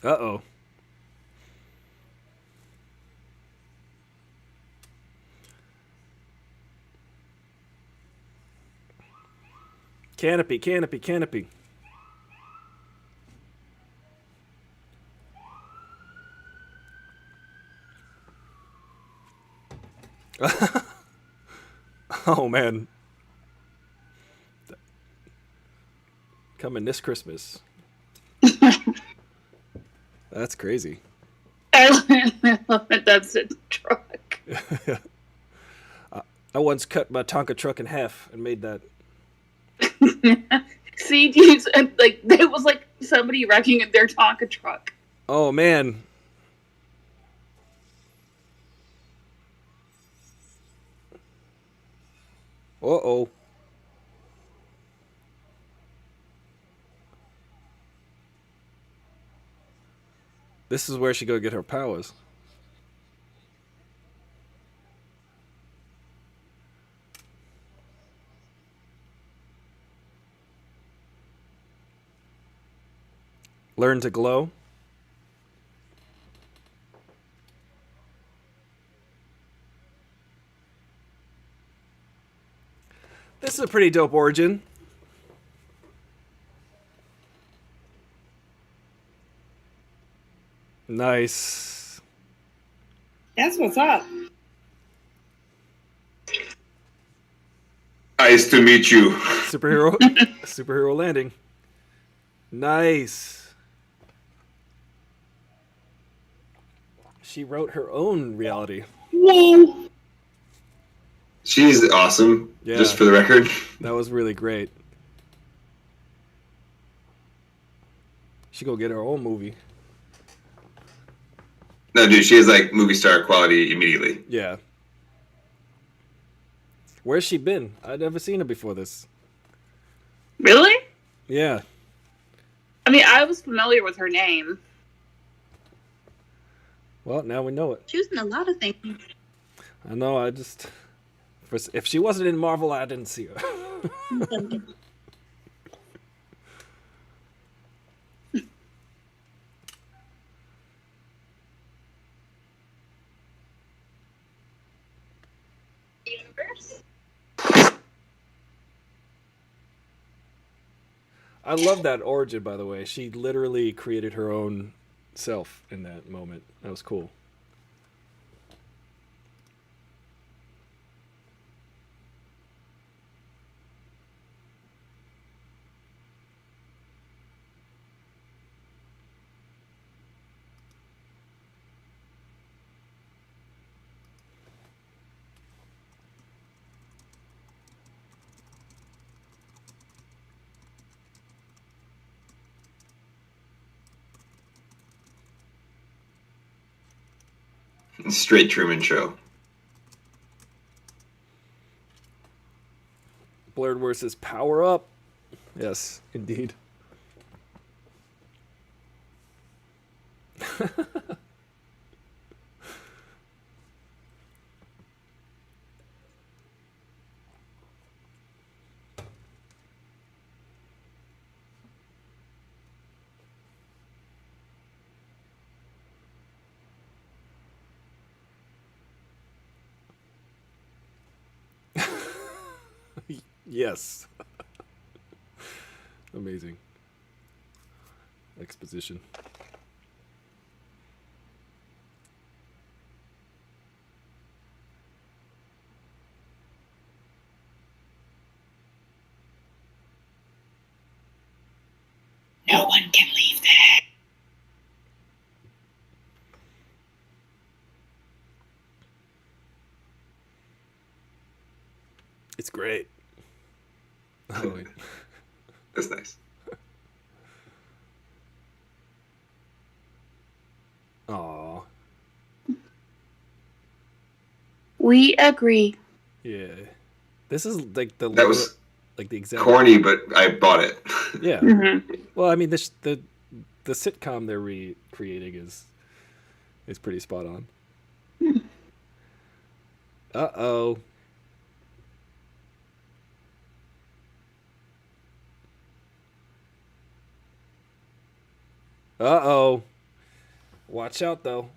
Speaker 1: Uh-oh. Canopy, canopy, canopy. Oh, man. Coming this Christmas. That's crazy.
Speaker 7: I love it. That's a truck.
Speaker 1: I once cut my Tonka truck in half and made that.
Speaker 7: See, dudes, like it was like somebody wrecking their Tonka truck.
Speaker 1: Oh, man. Uh-oh. This is where she go get her powers. Learn to glow. This is a pretty dope origin. Nice.
Speaker 5: That's what's up.
Speaker 8: Nice to meet you.
Speaker 1: Superhero landing. Nice. She wrote her own reality.
Speaker 5: Whoa.
Speaker 8: She's awesome.
Speaker 1: Yeah.
Speaker 8: Just for the record.
Speaker 1: That was really great. She go get her own movie.
Speaker 8: No, dude, she has like movie star quality immediately.
Speaker 1: Yeah. Where's she been? I'd never seen her before this.
Speaker 7: Really?
Speaker 1: Yeah.
Speaker 7: I mean, I was familiar with her name.
Speaker 1: Well, now we know it.
Speaker 3: She was in a lot of things.
Speaker 1: I know, if she wasn't in Marvel, I didn't see her. I love that origin, by the way. She literally created her own self in that moment. That was cool.
Speaker 8: Straight Truman Show.
Speaker 1: Blurred says, power up. Yes, indeed. Yes. Amazing. Exposition.
Speaker 5: No one can leave there.
Speaker 1: It's great. Oh, wait.
Speaker 8: That's nice.
Speaker 1: Aw.
Speaker 7: We agree.
Speaker 1: Yeah. This is like the
Speaker 8: That was
Speaker 1: like the exact
Speaker 8: corny, but I bought it.
Speaker 1: Yeah.
Speaker 7: Mm-hmm.
Speaker 1: Well, I mean, the sitcom they're recreating is pretty spot on. Uh-oh. Uh-oh. Watch out, though.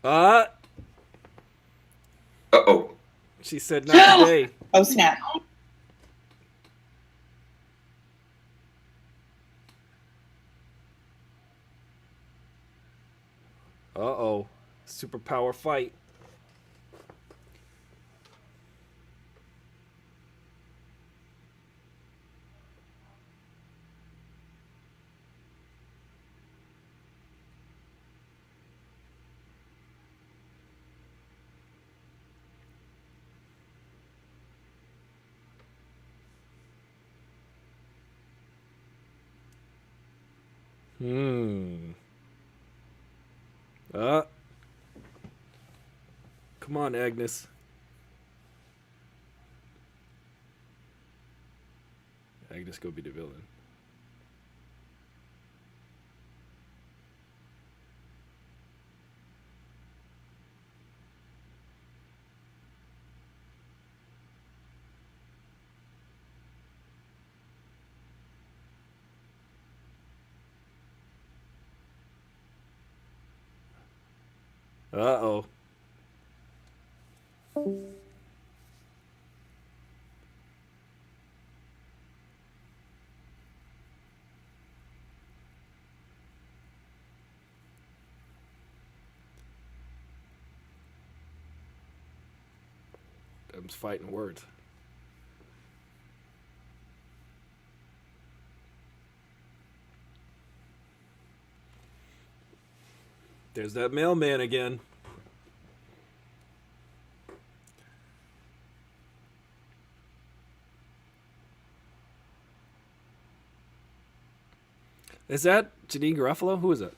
Speaker 8: Uh-oh.
Speaker 1: She said not today.
Speaker 5: Oh, snap.
Speaker 1: Uh-oh. Superpower fight. Come on, Agnes. Agnes, go be the villain. Uh-oh. Them's fighting words. There's that mailman again. Is that Janine Garofalo? Who is that?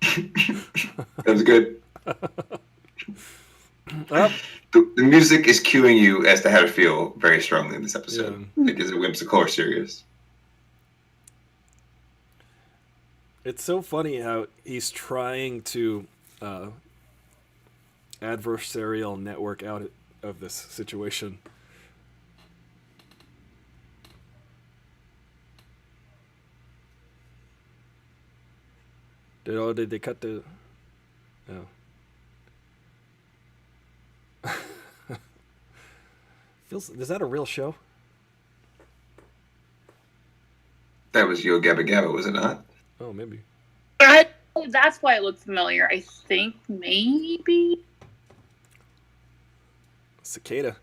Speaker 8: That was good.
Speaker 1: Up.
Speaker 8: The music is cueing you as to how to feel very strongly in this episode.
Speaker 1: Yeah.
Speaker 8: Like, is it whimsical or serious?
Speaker 1: It's so funny how he's trying to adversarial network out of this situation. Did they cut the... Oh. Is that a real show?
Speaker 8: That was Yo Gabba Gabba, was it not?
Speaker 1: Oh, maybe.
Speaker 7: That's why it looked familiar. I think maybe.
Speaker 1: Cicada.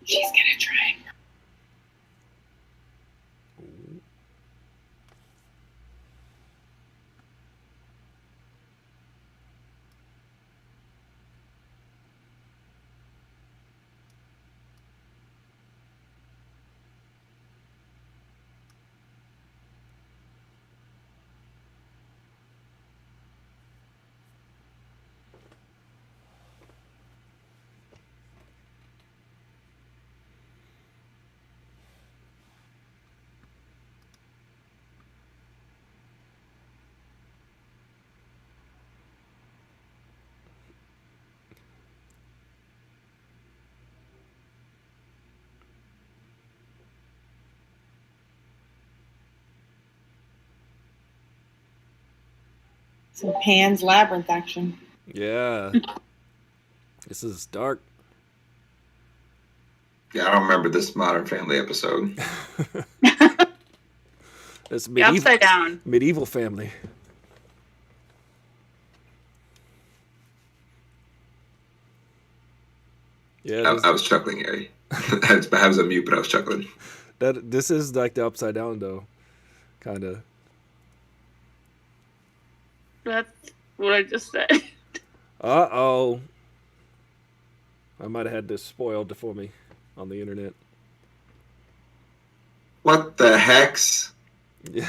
Speaker 5: She's gonna try. Some Pan's Labyrinth action.
Speaker 1: Yeah. This is dark.
Speaker 8: Yeah, I don't remember this Modern Family episode.
Speaker 1: It's
Speaker 7: Upside Down.
Speaker 1: medieval family. Yeah,
Speaker 8: I was chuckling, Harry. I was on mute, but I was chuckling.
Speaker 1: this is like the Upside Down though, kind of.
Speaker 7: That's what I just said.
Speaker 1: Uh-oh. I might have had this spoiled for me on the internet.
Speaker 8: What the hex?
Speaker 1: Yeah.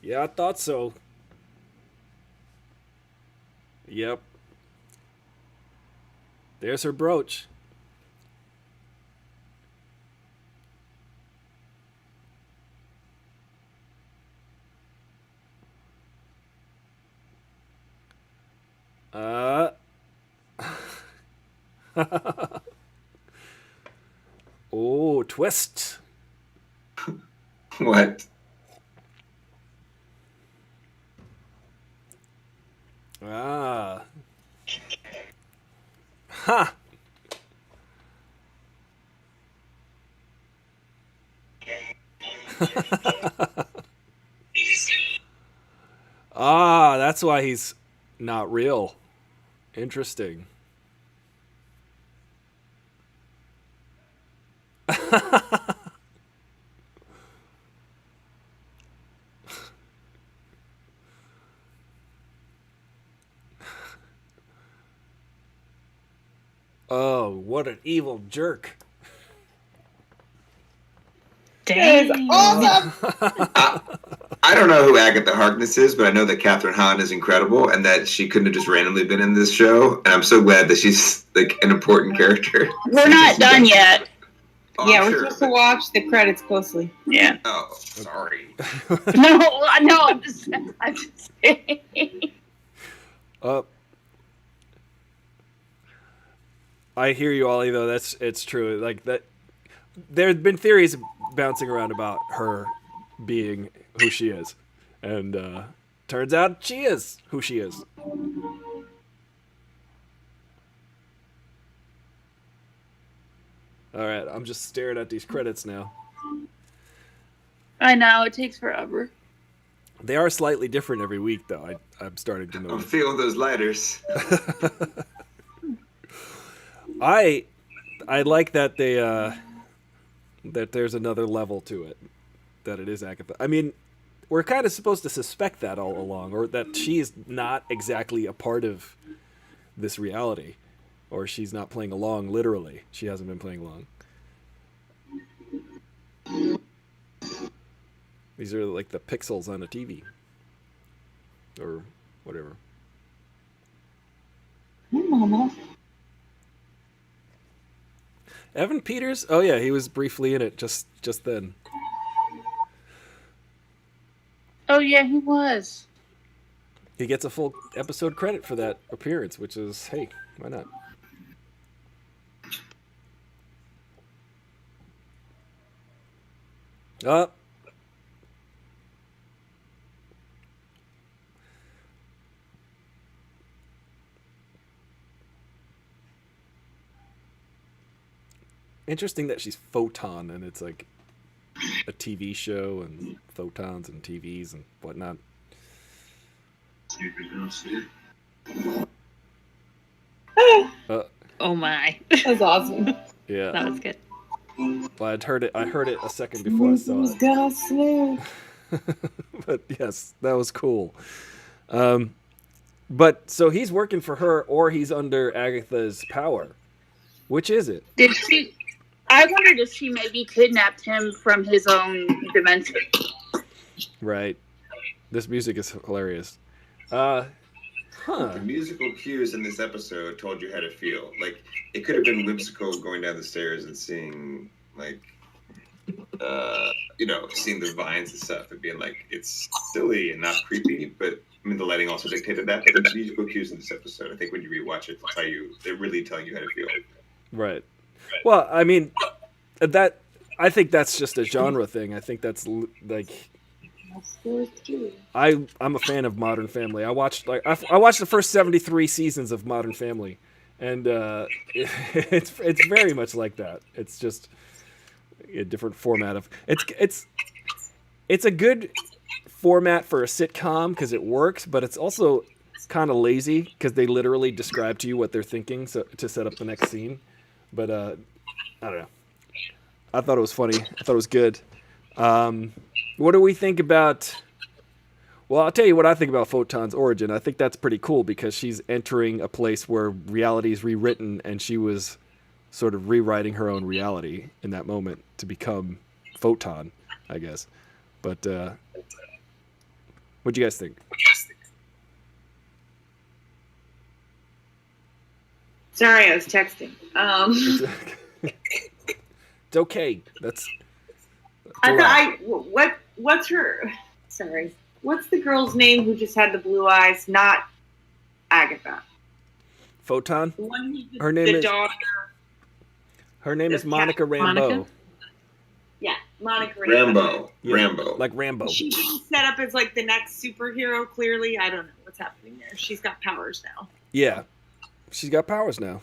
Speaker 1: Yeah, I thought so. Yep. There's her brooch. Oh, twist.
Speaker 8: What?
Speaker 1: Ah. Ha. Ah, that's why he's not real. Interesting. Oh, what an evil jerk.
Speaker 5: That is awesome.
Speaker 8: I don't know who Agatha Harkness is, but I know that Catherine Hahn is incredible and that she couldn't have just randomly been in this show. And I'm so glad that she's like an important character.
Speaker 7: We're not done yet.
Speaker 8: Oh,
Speaker 5: Yeah,
Speaker 8: I'm
Speaker 5: we're
Speaker 8: sure,
Speaker 5: supposed to
Speaker 8: but-
Speaker 5: watch the credits closely.
Speaker 7: Yeah.
Speaker 8: Oh, sorry.
Speaker 7: No, I'm just saying.
Speaker 1: I hear you, Ollie, though. It's true. Like that, there have been theories bouncing around about her being who she is, and turns out she is who she is. All right, I'm just staring at these credits now.
Speaker 7: I know, it takes forever.
Speaker 1: They are slightly different every week, though. I'm starting to
Speaker 8: I'm
Speaker 1: notice.
Speaker 8: feeling those lighters.
Speaker 1: I like that that there's another level to it, that it is Agatha. I mean, we're kind of supposed to suspect that all along, or that she is not exactly a part of this reality, or she's not playing along literally. She hasn't been playing along. These are like the pixels on a TV or whatever.
Speaker 5: Mama.
Speaker 1: Evan Peters? Oh yeah, he was briefly in it just then.
Speaker 7: Oh yeah, he was.
Speaker 1: He gets a full episode credit for that appearance, which is, hey, why not? Interesting that she's Photon, and it's like a TV show and photons and TVs and whatnot.
Speaker 2: Oh my.
Speaker 5: That was awesome.
Speaker 1: Yeah.
Speaker 2: That was good.
Speaker 1: Well, I heard it a second before I saw it.
Speaker 5: Gonna snooze.
Speaker 1: But yes, that was cool. But so he's working for her, or he's under Agatha's power. Which is it?
Speaker 7: Did she? I wondered if she maybe kidnapped him from his own dimension.
Speaker 1: Right. This music is hilarious.
Speaker 8: The musical cues in this episode told you how to feel. Like, it could have been whimsical going down the stairs and seeing, like, seeing the vines and stuff and being like, it's silly and not creepy, but I mean, the lighting also dictated that. But the musical cues in this episode, I think when you rewatch it, they're really telling you how to feel.
Speaker 1: Right. Well, I mean, I think that's just a genre thing. I think that's like, I'm a fan of Modern Family. I watched the first 73 seasons of Modern Family, and it's very much like that. It's just a different format of it's a good format for a sitcom because it works, but it's also kind of lazy because they literally describe to you what they're thinking to set up the next scene. But I don't know. I thought it was funny. I thought it was good. What do we think about... Well, I'll tell you what I think about Photon's origin. I think that's pretty cool because she's entering a place where reality is rewritten, and she was sort of rewriting her own reality in that moment to become Photon, I guess. But what do you guys think?
Speaker 5: Sorry, I was texting.
Speaker 1: It's okay. That's
Speaker 5: what's her? Sorry, what's the girl's name who just had the blue eyes? Not Agatha.
Speaker 1: Photon.
Speaker 5: The one who,
Speaker 1: her name
Speaker 5: the
Speaker 1: is.
Speaker 5: daughter.
Speaker 1: Her name is Monica Rambeau.
Speaker 2: Monica?
Speaker 5: Yeah, Monica Rambeau.
Speaker 8: Rambo.
Speaker 1: Like Rambo.
Speaker 5: She's set up as like the next superhero. Clearly, I don't know what's happening there. She's got powers now.
Speaker 1: Yeah, she's got powers now.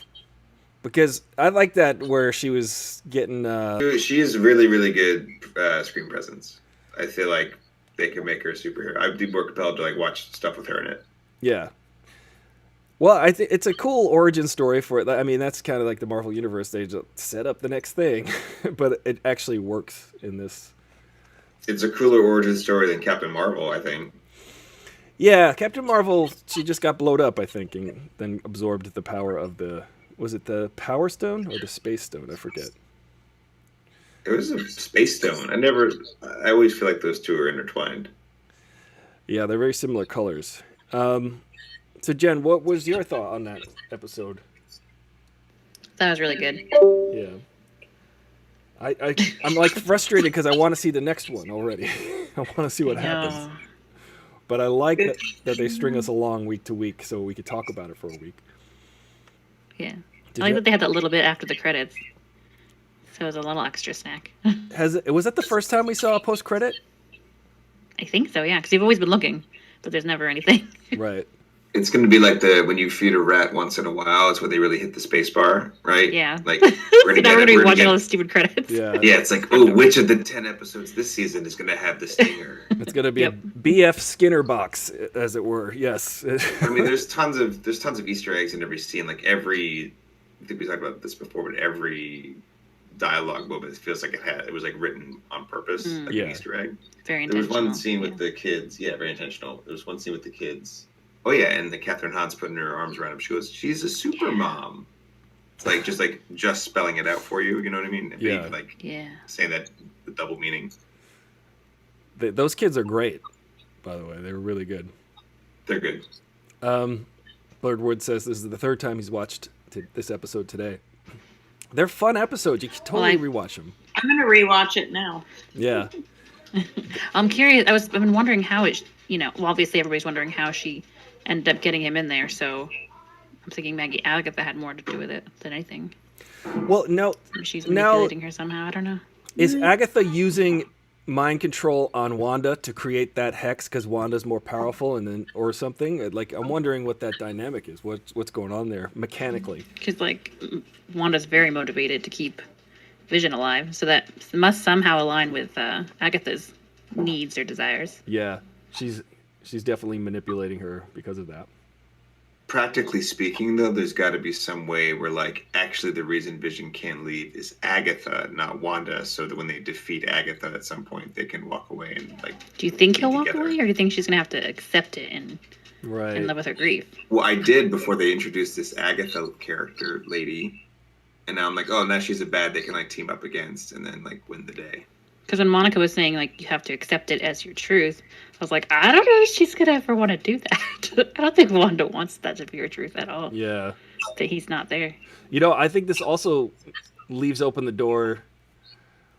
Speaker 1: Because I like that where she was getting...
Speaker 8: She is really, really good screen presence. I feel like they could make her a superhero. I'd be more compelled to like watch stuff with her in it.
Speaker 1: Yeah. Well, I think it's a cool origin story for it. I mean, that's kind of like the Marvel Universe. They just set up the next thing. But it actually works in this.
Speaker 8: It's a cooler origin story than Captain Marvel, I think.
Speaker 1: Yeah, Captain Marvel, she just got blowed up, I think, and then absorbed the power of the... Was it the Power Stone or the Space Stone? I forget.
Speaker 8: It was a Space Stone. I always feel like those two are intertwined.
Speaker 1: Yeah, they're very similar colors. So, Jen, what was your thought on that episode?
Speaker 2: That was really good.
Speaker 1: Yeah. I'm like frustrated because I want to see the next one already. I want to see what happens. But I like that they string us along week to week so we could talk about it for a week.
Speaker 2: Yeah. I like that they had that little bit after the credits. So it was a little extra snack.
Speaker 1: Was that the first time we saw a post-credit?
Speaker 2: I think so, yeah. Because you've always been looking, but there's never anything.
Speaker 1: Right.
Speaker 8: It's going to be like when you feed a rat once in a while, it's when they really hit the space bar, right?
Speaker 2: Yeah.
Speaker 8: Like, we're
Speaker 2: going to be watching all the stupid credits.
Speaker 1: Yeah.
Speaker 8: Yeah, it's like, oh, which of the 10 episodes this season is going to have the stinger?
Speaker 1: It's going to be a BF Skinner box, as it were. Yes.
Speaker 8: I mean, there's tons of Easter eggs in every scene. Like I think we talked about this before, but every dialogue moment. It feels like it was like written on purpose, like
Speaker 1: Yeah.
Speaker 8: an Easter egg.
Speaker 2: Very
Speaker 8: There was
Speaker 2: intentional.
Speaker 8: one scene with the kids. Yeah, very intentional. There was one scene with the kids. Oh yeah, and the Catherine Hahn's putting her arms around him. She goes, "She's a super mom." It's like just spelling it out for you. You know what I mean?
Speaker 1: Yeah.
Speaker 8: Like
Speaker 2: Yeah.
Speaker 8: saying that the double meaning.
Speaker 1: Those kids are great, by the way. They were really good.
Speaker 8: They're good.
Speaker 1: Lord Wood says this is the third time he's watched this episode today. They're fun episodes. You can totally rewatch them.
Speaker 5: I'm gonna rewatch it now.
Speaker 1: Yeah.
Speaker 2: I'm curious. I've been wondering how it, well, obviously everybody's wondering how she ended up getting him in there. So I'm thinking Maggie Agatha had more to do with it than anything.
Speaker 1: Well, no.
Speaker 2: Maybe she's manipulating her somehow. I don't know.
Speaker 1: Is Agatha using mind control on Wanda to create that hex because Wanda's more powerful, and then or something? Like, I'm wondering what that dynamic is. What's going on there mechanically?
Speaker 2: Because Wanda's very motivated to keep Vision alive, so that must somehow align with Agatha's needs or desires.
Speaker 1: Yeah, she's definitely manipulating her because of that.
Speaker 8: Practically speaking, though, there's got to be some way where, like, actually the reason Vision can't leave is Agatha, not Wanda, so that when they defeat Agatha at some point, they can walk away and, like...
Speaker 2: Do you think he'll
Speaker 8: be
Speaker 2: walk
Speaker 8: together.
Speaker 2: away, or do you think she's going to have to accept it and live with her grief?
Speaker 8: Well, I did before they introduced this Agatha character lady, and now I'm like, oh, now she's a bad they can, like, team up against and then, like, win the day.
Speaker 2: Because when Monica was saying, like, you have to accept it as your truth, I was like, I don't know if she's going to ever want to do that. I don't think Wanda wants that to be her truth at all.
Speaker 1: Yeah.
Speaker 2: That he's not there.
Speaker 1: I think this also leaves open the door,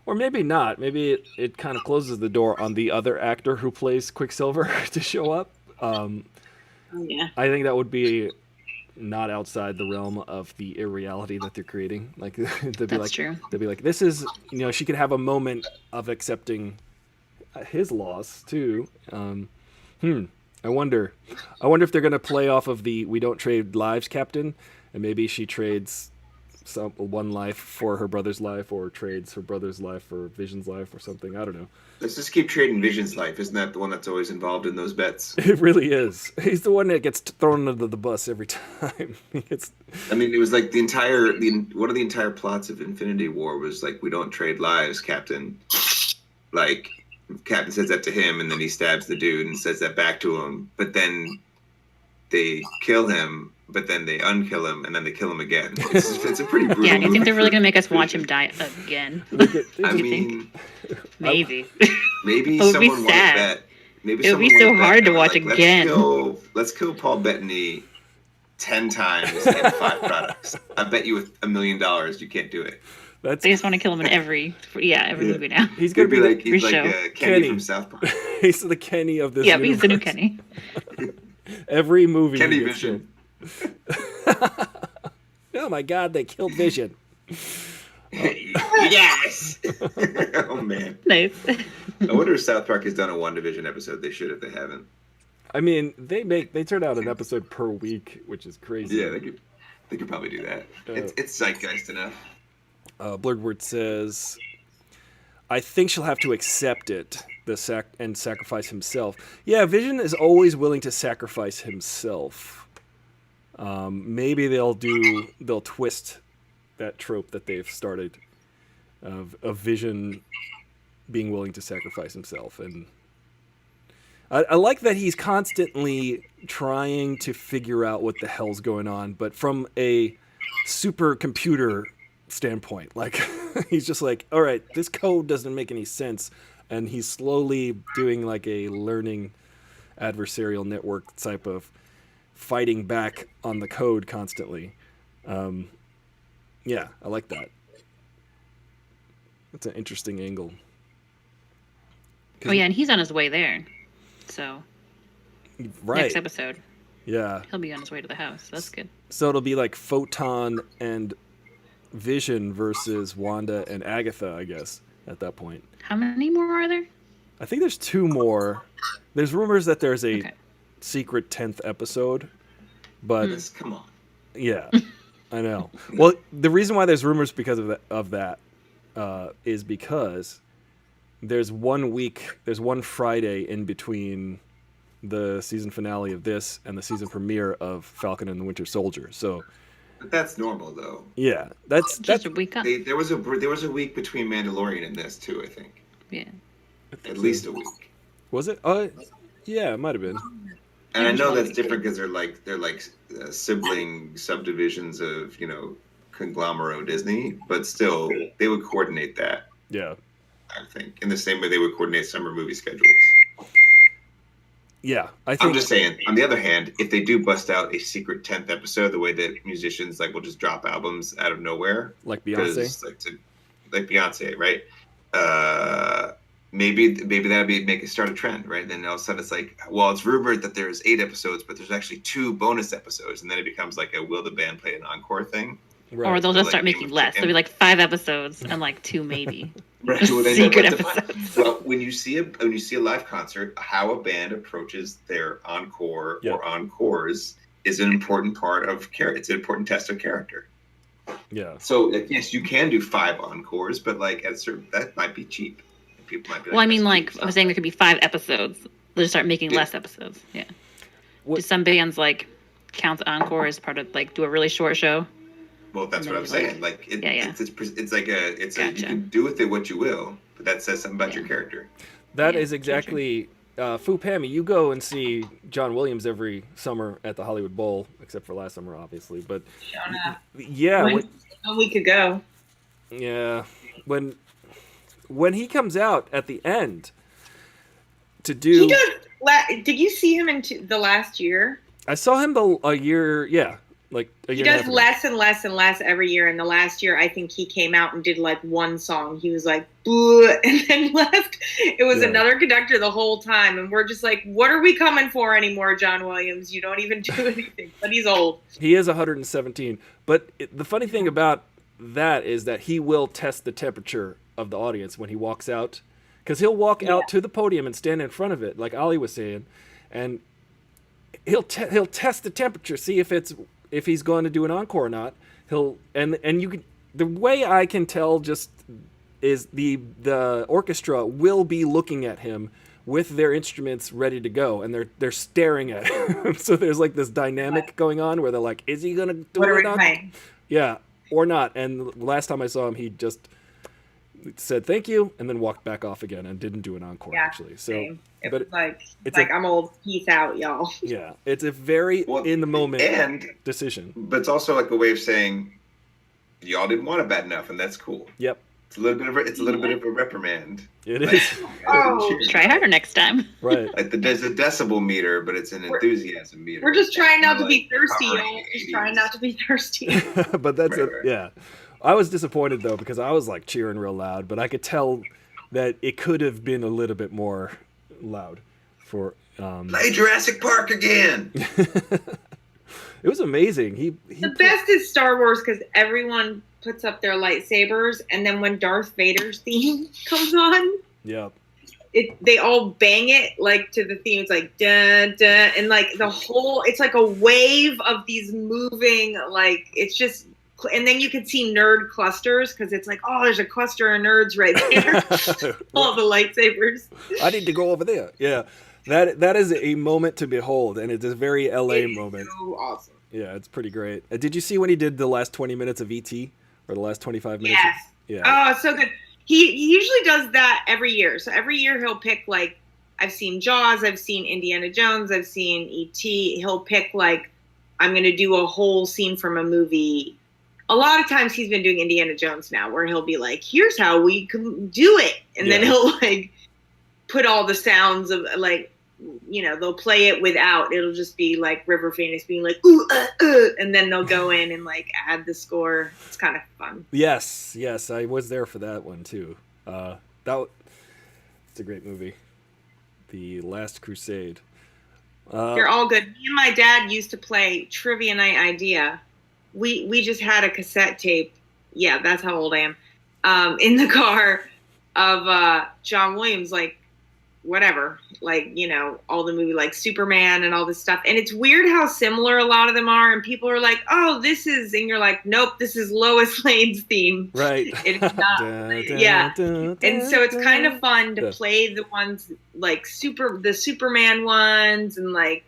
Speaker 1: or maybe not. Maybe it kind of closes the door on the other actor who plays Quicksilver to show up.
Speaker 5: Yeah.
Speaker 1: I think that would be not outside the realm of the irreality that they're creating. Like
Speaker 2: That's true.
Speaker 1: They'd be like, this is, she could have a moment of accepting his loss too. I wonder if they're going to play off of the "we don't trade lives, Captain," and maybe she trades one life for her brother's life, or trades her brother's life for Vision's life, or something. I don't know.
Speaker 8: Let's just keep trading Vision's life. Isn't that the one that's always involved in those bets?
Speaker 1: It really is. He's the one that gets thrown under the bus every time.
Speaker 8: I mean, it was like one of the entire plots of Infinity War was like, "We don't trade lives, Captain." Like, Captain says that to him, and then he stabs the dude and says that back to him. But then they kill him, but then they unkill him, and then they kill him again. It's a pretty brutal
Speaker 2: Yeah, do you think they're really going to make us
Speaker 8: movie.
Speaker 2: watch him die again?
Speaker 8: I mean,
Speaker 2: Maybe.
Speaker 8: maybe
Speaker 2: It would be
Speaker 8: someone won a
Speaker 2: sad.
Speaker 8: bet. Maybe
Speaker 2: It would be
Speaker 8: someone won
Speaker 2: so
Speaker 8: a bet
Speaker 2: hard to
Speaker 8: and
Speaker 2: watch
Speaker 8: like,
Speaker 2: again.
Speaker 8: Let's kill Paul Bettany 10 times in 5 products. I bet you with $1 million you can't do it.
Speaker 2: They just want to kill him in every movie now.
Speaker 1: He's gonna be
Speaker 8: like
Speaker 1: the,
Speaker 8: he's like Kenny from South Park.
Speaker 1: He's the Kenny of this.
Speaker 2: Yeah, but
Speaker 1: universe.
Speaker 2: he's the new Kenny.
Speaker 1: Every movie.
Speaker 8: Kenny
Speaker 1: he gets
Speaker 8: Vision.
Speaker 1: killed. Oh my God! They killed Vision.
Speaker 8: Yes. Oh man.
Speaker 2: Nice.
Speaker 8: I wonder if South Park has done a WandaVision episode. They should if they haven't.
Speaker 1: I mean, they turn out an episode per week, which is crazy.
Speaker 8: Yeah, they could probably do that. It's zeitgeist enough.
Speaker 1: Blurredword says, I think she'll have to accept it, and sacrifice himself. Yeah, Vision is always willing to sacrifice himself. Maybe they'll twist that trope that they've started of Vision being willing to sacrifice himself. And I like that he's constantly trying to figure out what the hell's going on, but from a supercomputer standpoint. Like, he's just like, all right, this code doesn't make any sense, and he's slowly doing like a learning adversarial network type of fighting back on the code constantly. Yeah, I like that. That's an interesting angle.
Speaker 2: Oh yeah, and he's on his way there. So
Speaker 1: right.
Speaker 2: next episode,
Speaker 1: yeah,
Speaker 2: he'll be on his way to the house. That's good.
Speaker 1: So it'll be like Photon and Vision versus Wanda and Agatha, I guess, at that point.
Speaker 2: How many more are there?
Speaker 1: I think there's 2 more. There's rumors that there's a secret 10th episode, but
Speaker 8: come on.
Speaker 1: Yeah, I know. Well, the reason why there's rumors because of that is because there's one Friday in between the season finale of this and the season premiere of Falcon and the Winter Soldier. So
Speaker 8: But that's normal though.
Speaker 1: Yeah, that's
Speaker 2: Just a week up.
Speaker 8: There was a week between Mandalorian and this too. I think
Speaker 2: Yeah.
Speaker 8: at least a week.
Speaker 1: Was it? Yeah, it might have been.
Speaker 8: And I know that's different because they're like sibling subdivisions of conglomerate Disney, but still they would coordinate that.
Speaker 1: Yeah.
Speaker 8: I think in the same way they would coordinate summer movie schedules.
Speaker 1: Yeah,
Speaker 8: I'm just saying. On the other hand, if they do bust out a secret 10th episode, the way that musicians will just drop albums out of nowhere,
Speaker 1: like Beyonce,
Speaker 8: like Beyonce, right? Maybe that'd be start a trend, right? Then all of a sudden it's like, well, it's rumored that there's 8 episodes, but there's actually 2 bonus episodes, and then it becomes like a will the band play an encore thing.
Speaker 2: Right. Or they'll just start making less. There'll be like 5 episodes and like 2 maybe.
Speaker 8: Right.
Speaker 2: Secret episodes.
Speaker 8: Well, when you see a live concert, how a band approaches their encore or encores is an important part of character. It's an important test of character.
Speaker 1: Yeah.
Speaker 8: So yes, you can do 5 encores, but like that might be cheap. People might be.
Speaker 2: Well, I mean, like I was saying, there could be 5 episodes. They'll just start making less episodes. Yeah. Do some bands like count the encore as part of do a really short show?
Speaker 8: Well, that's what I'm saying. It's like
Speaker 2: gotcha.
Speaker 8: You can do with it what you will, but that says something about your character.
Speaker 1: That is exactly. Fu Pammy, you go and see John Williams every summer at the Hollywood Bowl, except for last summer, obviously. But yeah,
Speaker 5: a week ago.
Speaker 1: Yeah, when he comes out at the end to do.
Speaker 5: He does. Did you see him in the last year?
Speaker 1: I saw him a year. Yeah. Like a year.
Speaker 5: He does less and less and less every year. And the last year, I think he came out and did like 1 song. He was like, "Boo," and then left. It was another conductor the whole time. And we're just like, what are we coming for anymore, John Williams? You don't even do anything. But he's old.
Speaker 1: He is 117. But the funny thing about that is that he will test the temperature of the audience when he walks out. Because he'll walk out to the podium and stand in front of it, like Ali was saying. And he'll test the temperature, see if he's going to do an encore or not. And you can, the way I can tell just is the orchestra will be looking at him with their instruments ready to go, and they're staring at him. So there's like this dynamic going on where they're like, is he gonna do it or not? Yeah, or not. And the last time I saw him, he just said thank you and then walked back off again and didn't do an encore actually. So
Speaker 5: it was like I'm old, peace out, y'all.
Speaker 1: Yeah, it's a very in the moment decision.
Speaker 8: But it's also like a way of saying y'all didn't want it bad enough, and that's cool.
Speaker 1: Yep.
Speaker 8: It's a little bit of a reprimand.
Speaker 1: It is.
Speaker 2: Try harder next time.
Speaker 1: Right.
Speaker 8: Like there's a decibel meter, but it's an enthusiasm meter.
Speaker 5: We're just trying not to be thirsty, y'all. Just trying not to be thirsty.
Speaker 1: But that's yeah. I was disappointed though because I was like cheering real loud, but I could tell that it could have been a little bit more loud for
Speaker 8: play Jurassic Park again.
Speaker 1: It was amazing. The
Speaker 5: best is Star Wars because everyone puts up their lightsabers, and then when Darth Vader's theme comes on, they all bang it like to the theme. It's like dun dun, and like the whole, it's like a wave of these moving, like it's just. And then you can see nerd clusters because it's like, oh, there's a cluster of nerds right there. All the lightsabers.
Speaker 1: I need to go over there. Yeah, that is a moment to behold, and it's a very LA moment.
Speaker 5: So awesome.
Speaker 1: Yeah, it's pretty great. Did you see when he did the last 20 minutes of ET or the last 25 minutes?
Speaker 5: Yes.
Speaker 1: Yeah.
Speaker 5: Oh, it's so good. He usually does that every year. So every year he'll pick like, I've seen Jaws, I've seen Indiana Jones, I've seen ET. He'll pick like, I'm going to do a whole scene from a movie. A lot of times he's been doing Indiana Jones now where he'll be like, here's how we can do it. And then he'll like put all the sounds of like, they'll play it without. It'll just be like River Phoenix being like, ooh, and then they'll go in and like add the score. It's kind of fun.
Speaker 1: Yes, I was there for that one too. It's a great movie. The Last Crusade.
Speaker 5: They're all good. Me and my dad used to play Trivia Night Idea. We just had a cassette tape. Yeah, that's how old I am. In the car of John Williams, like whatever, like all the movie like Superman and all this stuff. And it's weird how similar a lot of them are. And people are like, "Oh, this is," and you're like, "Nope, this is Lois Lane's theme."
Speaker 1: Right.
Speaker 5: It's not. And so it's kind of fun to play the ones like the Superman ones and like.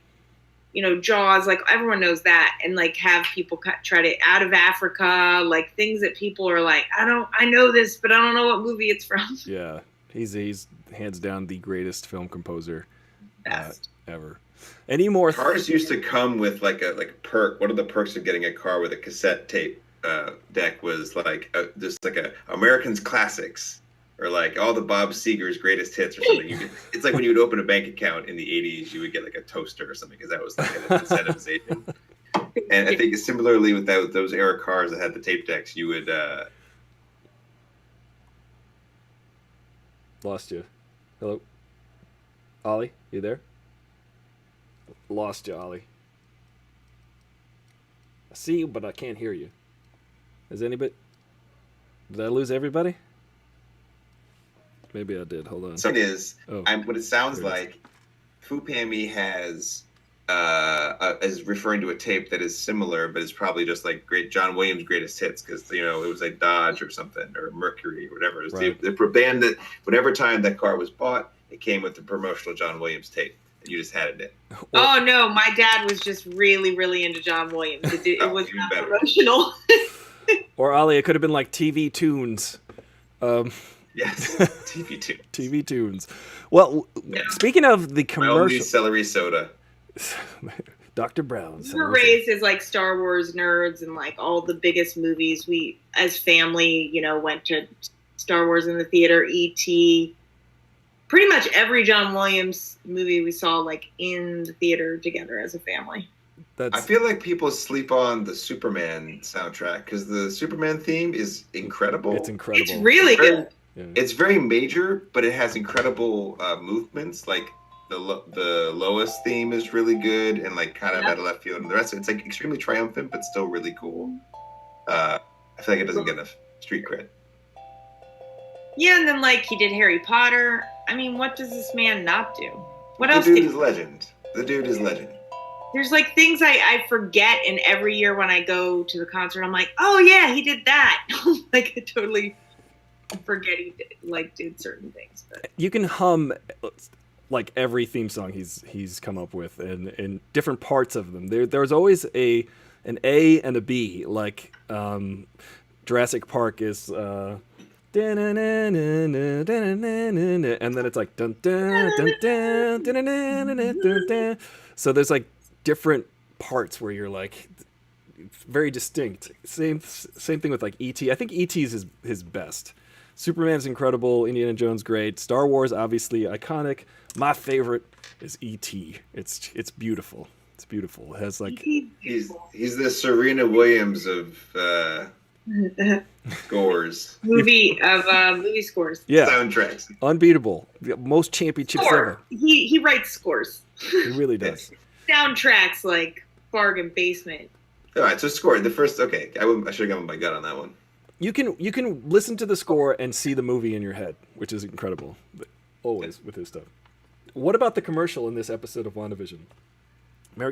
Speaker 5: Jaws, like everyone knows that, and like have people try to out of Africa, like things that people are like, I know this, but I don't know what movie it's from.
Speaker 1: Yeah, he's hands down the greatest film composer ever. Any more?
Speaker 8: Cars used to come with like a perk. One of the perks of getting a car with a cassette tape deck was like just like a Americans Classics, or like all the Bob Seger's greatest hits or something. It's like when you would open a bank account in the 80s, you would get like a toaster or something, because that was like an incentivization. And I think similarly with those era cars that had the tape decks, you would...
Speaker 1: Lost you. Hello? Ollie, you there? Lost you, Ollie. I see you, but I can't hear you. Is anybody... Did I lose everybody? Maybe I did. Hold on.
Speaker 8: So it is. What it sounds like, Fupami is referring to a tape that is similar, but it's probably just like great John Williams' greatest hits, because it was like Dodge or something, or Mercury or whatever. It was the band that whatever time that car was bought, it came with the promotional John Williams tape, and you just had it.
Speaker 5: Oh no, my dad was just really, really into John Williams. It was not promotional.
Speaker 1: Or Ollie, it could have been like TV Tunes.
Speaker 8: Yes, TV Tunes.
Speaker 1: TV Tunes. Well, speaking of the commercial,
Speaker 8: only celery soda.
Speaker 1: Dr. Brown.
Speaker 5: We were raised as like Star Wars nerds, and like all the biggest movies. We, as family, went to Star Wars in the theater, E.T. Pretty much every John Williams movie we saw like in the theater together as a family.
Speaker 8: I feel like people sleep on the Superman soundtrack, because the Superman theme is incredible.
Speaker 1: It's incredible.
Speaker 5: It's really good.
Speaker 1: Yeah.
Speaker 8: It's very major, but it has incredible movements. Like the Lois theme is really good, and like kind of out of left field. And the rest of it's like extremely triumphant, but still really cool. I feel like it doesn't get enough street cred.
Speaker 5: Yeah, and then like he did Harry Potter. I mean, what does this man not do? What else?
Speaker 8: The dude is legend. The dude is legend.
Speaker 5: There's like things I forget, and every year when I go to the concert, I'm like, oh yeah, he did that. Like I totally forget he did certain things. But
Speaker 1: you can hum like every theme song he's come up with, and different parts of them. There's always an A and a B. Like Jurassic Park is. And then it's like dun dun dun dun dun dun dun dun. So there's like different parts where you're like very distinct. Same thing with like E.T. I think E.T. is his best. Superman's incredible. Indiana Jones great. Star Wars obviously iconic. My favorite is E.T. It's beautiful. It's beautiful. It has like
Speaker 8: he's the Serena Williams of scores.
Speaker 5: movie scores.
Speaker 1: Yeah.
Speaker 8: Soundtracks.
Speaker 1: Unbeatable. Most championships ever.
Speaker 5: He writes scores.
Speaker 1: He really does.
Speaker 5: Soundtracks like Bargain Basement.
Speaker 8: All right, so score the first. Okay, I should have gone with my gut on that one.
Speaker 1: You can listen to the score and see the movie in your head, which is incredible. Always with his stuff. What about the commercial in this episode of WandaVision?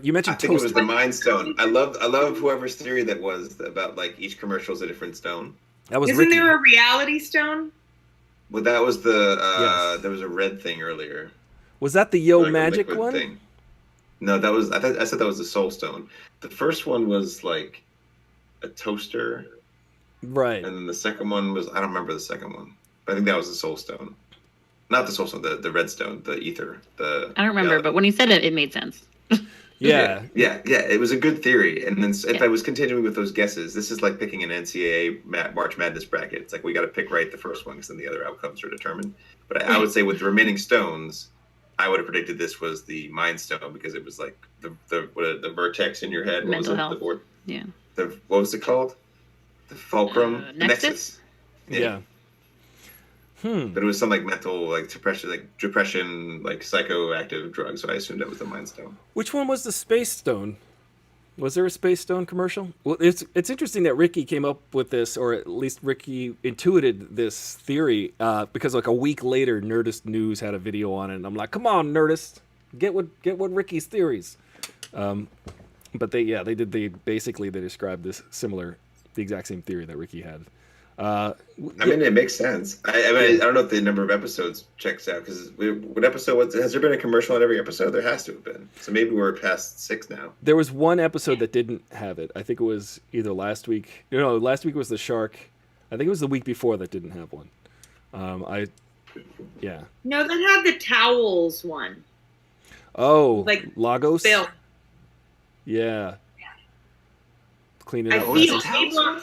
Speaker 1: You mentioned
Speaker 8: I think it was the Mind Stone. I love whoever's theory that was about like each commercial is a different stone.
Speaker 1: That was
Speaker 5: Isn't
Speaker 1: Ricky.
Speaker 5: there a reality stone?
Speaker 8: Well, that was the
Speaker 1: Yes.
Speaker 8: There was a red thing earlier.
Speaker 1: Was that the Yo
Speaker 8: Like a
Speaker 1: Magic
Speaker 8: liquid
Speaker 1: one?
Speaker 8: thing. No, that was I said that was the Soul Stone. The first one was like a toaster,
Speaker 1: Right.
Speaker 8: and then the second one was I don't remember the second one. But I think that was the Soul Stone. Not the Soul Stone, the red stone, the ether.
Speaker 2: I don't remember, but when he said it, it made sense.
Speaker 1: Yeah.
Speaker 8: Yeah. It was a good theory. And then if I was continuing with those guesses, this is like picking an NCAA March Madness bracket. It's like we got to pick right the first one because then the other outcomes are determined. But I would say with the remaining stones, I would have predicted this was the Mind Stone because it was like the vertex in your head. What
Speaker 2: Mental
Speaker 8: was it?
Speaker 2: health.
Speaker 8: The board.
Speaker 2: Yeah.
Speaker 8: What was it called? The fulcrum
Speaker 2: Nexus?
Speaker 1: Yeah.
Speaker 8: But it was some like mental, like depression, like psychoactive drug. So I assumed that was the Mind Stone.
Speaker 1: Which one was the Space Stone? Was there a Space Stone commercial? Well, it's interesting that Ricky came up with this, or at least Ricky intuited this theory, because like a week later, Nerdist News had a video on it, and I'm like, come on, Nerdist, get what Ricky's theories. But they described the exact same theory that Ricky had.
Speaker 8: I mean, it makes sense. I mean, I don't know if the number of episodes checks out because what episode has there been a commercial on every episode? There has to have been. So maybe we're past 6 now.
Speaker 1: There was one episode that didn't have it. I think it was either last week. No, last week was the shark. I think it was the week before that didn't have one. Yeah.
Speaker 5: No, that had the towels one.
Speaker 1: Oh,
Speaker 5: Like
Speaker 1: Lagos.
Speaker 5: Bill.
Speaker 1: Yeah. Clean it
Speaker 5: I
Speaker 1: up.
Speaker 5: feel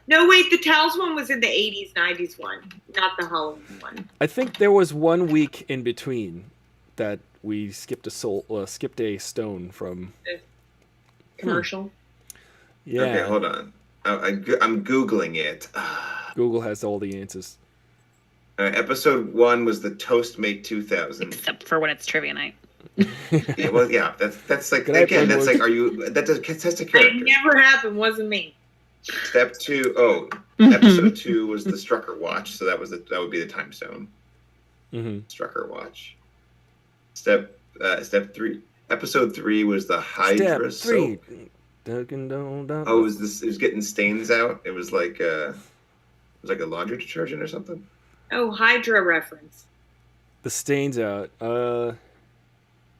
Speaker 5: No, wait, the towels one was in the 80s, 90s one, not the Halloween one.
Speaker 1: I think there was 1 week in between that we skipped a stone from
Speaker 5: Commercial.
Speaker 1: Yeah.
Speaker 8: Okay, hold on. I'm Googling it.
Speaker 1: Google has all the answers.
Speaker 8: Episode 1 was the Toastmate 2000.
Speaker 2: Except for when it's trivia night.
Speaker 8: Yeah, well, yeah, that's like
Speaker 1: Good night,
Speaker 8: again, that's
Speaker 1: Playboy.
Speaker 8: like, are you? That's a
Speaker 5: It
Speaker 8: character.
Speaker 5: never happened, wasn't me.
Speaker 8: Step 2. Episode 2 was the Strucker Watch, so that would be the time zone.
Speaker 1: Mm-hmm.
Speaker 8: Strucker Watch. Step 3. Episode 3 was the Hydra
Speaker 1: Step 3.
Speaker 8: soap. Oh, it was getting stains out. It was like a laundry detergent or something.
Speaker 5: Oh, Hydra reference.
Speaker 1: The stains out.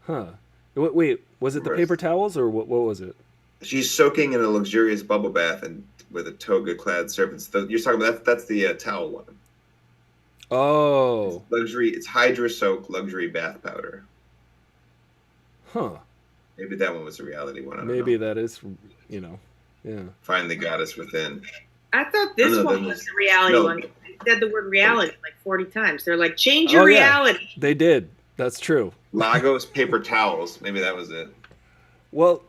Speaker 1: Huh. Wait, was it the paper towels or what was it?
Speaker 8: She's soaking in a luxurious bubble bath and with a toga-clad servants. You're talking about that's the towel one.
Speaker 1: Oh.
Speaker 8: It's Hydra soak luxury bath powder.
Speaker 1: Huh.
Speaker 8: Maybe that one was a reality one. I don't
Speaker 1: Maybe
Speaker 8: know.
Speaker 1: that is, yeah.
Speaker 8: Find the goddess within.
Speaker 5: I thought this one was the reality one. They said the word reality like 40 times. They're like, change your reality.
Speaker 1: They did. That's true.
Speaker 8: Lagos paper towels. Maybe that was it.
Speaker 1: Well,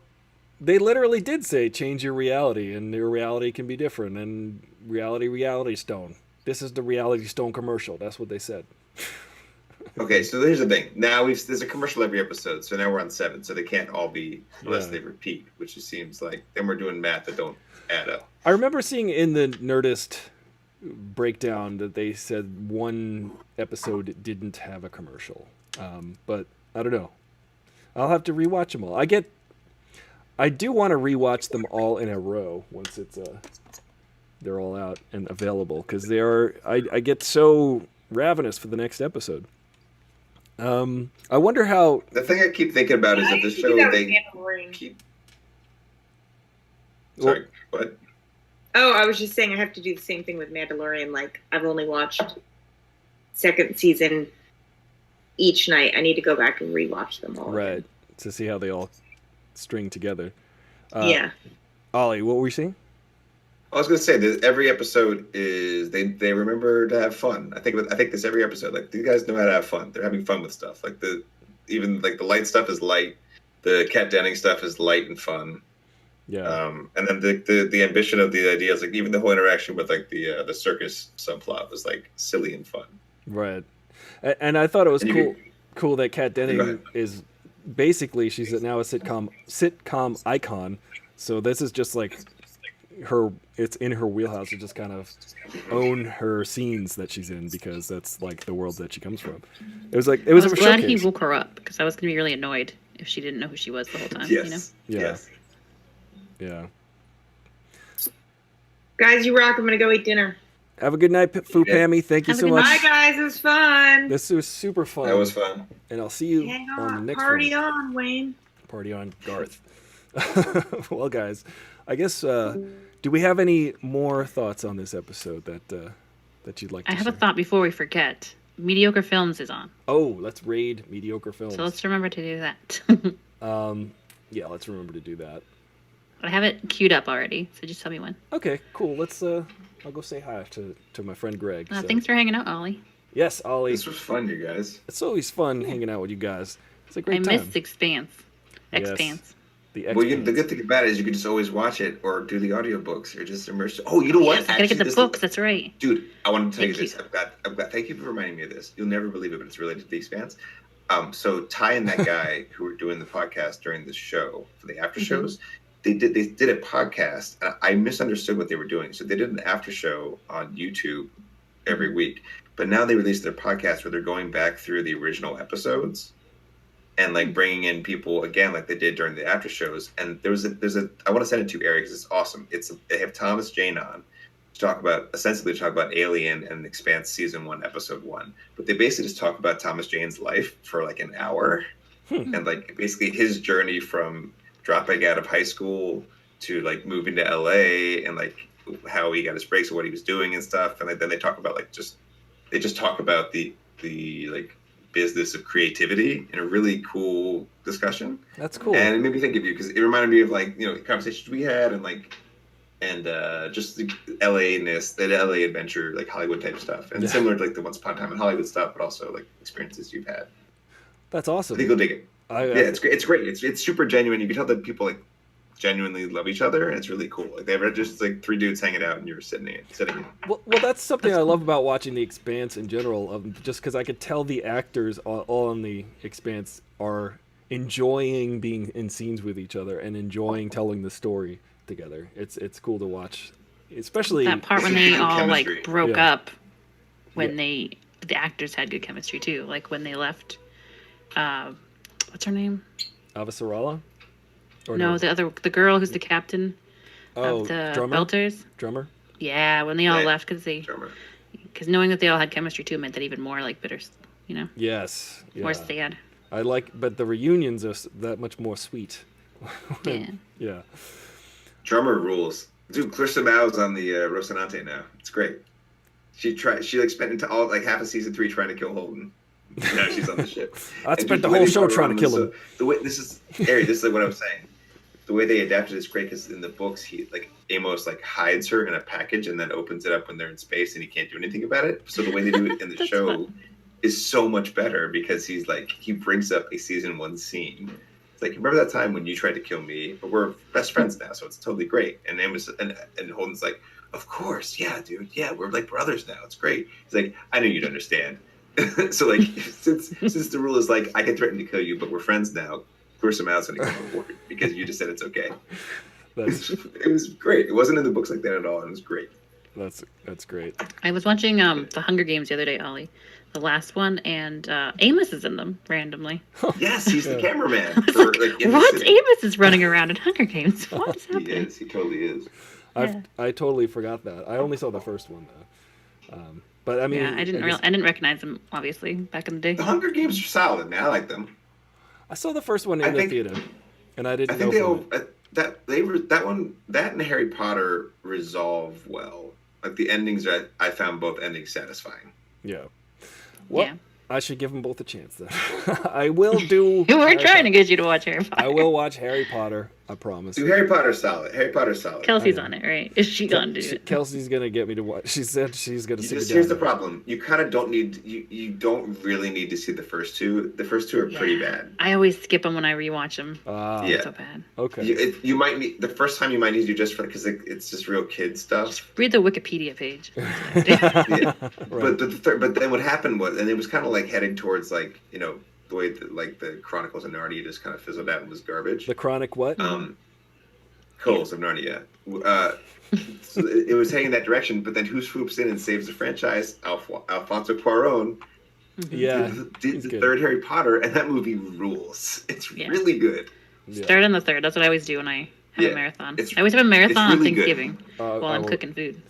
Speaker 1: they literally did say change your reality, and your reality can be different. And reality stone. This is the reality stone commercial. That's what they said.
Speaker 8: Okay, so here's the thing. Now there's a commercial every episode, so now we're on 7, so they can't all be unless they repeat, which just seems like then we're doing math that don't add up.
Speaker 1: I remember seeing in the Nerdist breakdown that they said one episode didn't have a commercial, but I don't know. I'll have to rewatch them all. I do want to rewatch them all in a row once they're all out and available because I get so ravenous for the next episode. I wonder how.
Speaker 8: The thing I keep thinking about is that the show they keep. Sorry, what?
Speaker 5: Oh, I was just saying I have to do the same thing with Mandalorian. Like, I've only watched second season each night. I need to go back and rewatch them all.
Speaker 1: Right, to see how they all string together.
Speaker 5: Yeah.
Speaker 1: Ollie, what were you saying?
Speaker 8: I was going to say that every episode is they remember to have fun. I think this every episode. Like, these guys know how to have fun. They're having fun with stuff. Like the light stuff is light. The Kat Denning stuff is light and fun.
Speaker 1: Yeah.
Speaker 8: And then the ambition of the ideas, like even the whole interaction with like the circus subplot was like silly and fun.
Speaker 1: Right. And I thought it was cool that Kat Denning is basically she's now a sitcom icon. So this is just like it's in her wheelhouse to just kind of own her scenes that she's in because that's like the world that she comes from. It was
Speaker 2: glad
Speaker 1: showcase.
Speaker 2: he woke her up because I was gonna be really annoyed if she didn't know who she was the whole time.
Speaker 8: Yes.
Speaker 2: You know?
Speaker 1: Yeah.
Speaker 8: Yes.
Speaker 1: Yeah.
Speaker 5: Guys, you rock. I'm going to go eat dinner.
Speaker 1: Have a good night, Fu Pammy. Thank you so much.
Speaker 5: Bye, guys. It was fun.
Speaker 1: This was super fun.
Speaker 8: That was fun.
Speaker 1: And I'll see you
Speaker 5: Hang
Speaker 1: on the
Speaker 5: on.
Speaker 1: next
Speaker 5: Party
Speaker 1: one.
Speaker 5: on, Wayne.
Speaker 1: Party on, Garth. Well, guys, I guess, do we have any more thoughts on this episode that you'd like to
Speaker 2: I have
Speaker 1: share?
Speaker 2: a thought before we forget. Mediocre Films is on.
Speaker 1: Oh, let's raid Mediocre Films.
Speaker 2: So let's remember to do that.
Speaker 1: Yeah, let's remember to do that.
Speaker 2: I have it queued up already, so just tell me when.
Speaker 1: Okay, cool. Let's I'll go say hi to my friend Greg. So.
Speaker 2: Thanks for hanging out, Ollie.
Speaker 1: Yes, Ollie.
Speaker 8: This was fun, you guys.
Speaker 1: It's always fun hanging out with you guys. It's a great
Speaker 2: I
Speaker 1: time.
Speaker 2: missed Expanse.
Speaker 1: Yes. The
Speaker 8: good thing about it is you can just always watch it or do the audiobooks or just immerse. Oh, you know what?
Speaker 2: Yes, I gotta get the books. That's right.
Speaker 8: Dude, I want to tell you
Speaker 2: Thank
Speaker 8: this. I've got. Thank you for reminding me of this. You'll never believe it, but it's related to The Expanse. So Ty and that guy who were doing the podcast during the show for the after shows, they did a podcast. And I misunderstood what they were doing. So they did an after show on YouTube every week, but now they released their podcast where they're going back through the original episodes and like bringing in people again, like they did during the after shows. And there's a I want to send it to Eric because it's awesome. They have Thomas Jane on. talk about Alien and Expanse season 1, episode 1, but they basically just talk about Thomas Jane's life for like an hour, and like basically his journey from dropping out of high school to like moving to LA and like how he got his breaks and what he was doing and stuff, and like, then they talk about like they just talk about the like business of creativity in a really cool discussion.
Speaker 1: That's cool.
Speaker 8: And it made me think of you because it reminded me of like, you know, conversations we had and like, and just the LA-ness, the LA adventure, like Hollywood type stuff, and similar to like the Once Upon a Time in Hollywood stuff, but also like experiences you've had.
Speaker 1: That's awesome.
Speaker 8: I think you'll dig it. It's great. It's great. It's super genuine. You can tell that people like genuinely love each other, and it's really cool. Like they were just like 3 dudes hanging out, and you were sitting in.
Speaker 1: Well, that's something I love about watching The Expanse in general. Just because I could tell the actors all on The Expanse are enjoying being in scenes with each other and enjoying telling the story together. It's cool to watch, especially
Speaker 2: that part when they all
Speaker 8: chemistry.
Speaker 2: like broke up. When the actors had good chemistry too. Like when they left. What's her name?
Speaker 1: Avasarala? Or
Speaker 2: No, the girl who's the captain of the Belters.
Speaker 1: Drummer?
Speaker 2: Yeah, when they all left because knowing that they all had chemistry too meant that even more like bitter, you know.
Speaker 1: Yes.
Speaker 2: More sad.
Speaker 1: But the reunions are that much more sweet. Yeah.
Speaker 8: Drummer rules. Dude, Clarissa Mao's on the Rocinante now. It's great. She like spent into all like half of season 3 trying to kill Holden. Now she's on the ship.
Speaker 1: I spent the whole show trying to kill him.
Speaker 8: The way this is like what I was saying. The way they adapted is great because in the books, Amos like hides her in a package and then opens it up when they're in space and he can't do anything about it. So the way they do it in the show is so much better because he brings up a season 1 scene. It's like, remember that time when you tried to kill me, but we're best friends now, so it's totally great. And Amos and Holden's like, of course, yeah, dude, yeah, we're like brothers now. It's great. He's like, I knew you'd understand. So like, since the rule is like, I can threaten to kill you, but we're friends now. Clarissa Mao's gonna come aboard because you just said it's okay. It was great. It wasn't in the books like that at all. And it was great.
Speaker 1: That's great.
Speaker 2: I was watching the Hunger Games the other day, Ollie, the last one, and Amos is in them randomly.
Speaker 8: Yes, he's the cameraman.
Speaker 2: What? Amos is running around in Hunger Games. What is happening?
Speaker 8: He is. He totally is.
Speaker 1: I totally forgot that. I only saw the first one though. But I mean,
Speaker 2: I didn't recognize him obviously back in the day.
Speaker 8: The Hunger Games are solid, man. I like them.
Speaker 1: I saw the first one in the theater, and I didn't know that and Harry Potter resolve well. Like the endings, I found both endings satisfying. Yeah. Well, I should give them both a chance then. I will do.
Speaker 2: We're trying to get you to watch Harry Potter.
Speaker 1: I will watch Harry Potter. I promise.
Speaker 8: Dude, Harry Potter's solid.
Speaker 2: Kelsey's on it, right? Is she gonna do it?
Speaker 1: Kelsey's gonna get me to watch. She said she's gonna sit down.
Speaker 8: Here's the problem. You kind of don't need. You don't really need to see the first two. The first two are pretty bad.
Speaker 2: I always skip them when I rewatch them.
Speaker 8: It's
Speaker 2: so bad.
Speaker 8: Okay. You might need the first time. You might need to just because it's just real kid stuff.
Speaker 2: Just read the Wikipedia page.
Speaker 1: Right.
Speaker 8: But then what happened was, and it was kind of like heading towards like the way that like the Chronicles of Narnia just kind of fizzled out and was garbage.
Speaker 1: The Chronic what?
Speaker 8: Chronicles of Narnia. So it was heading in that direction, but then who swoops in and saves the franchise? Alfonso Cuarón.
Speaker 1: Yeah.
Speaker 8: Did the third Harry Potter, and that movie rules. It's really good.
Speaker 2: Start on the third. That's what I always do when I have a marathon. I always have a marathon on Thanksgiving while I'm cooking food.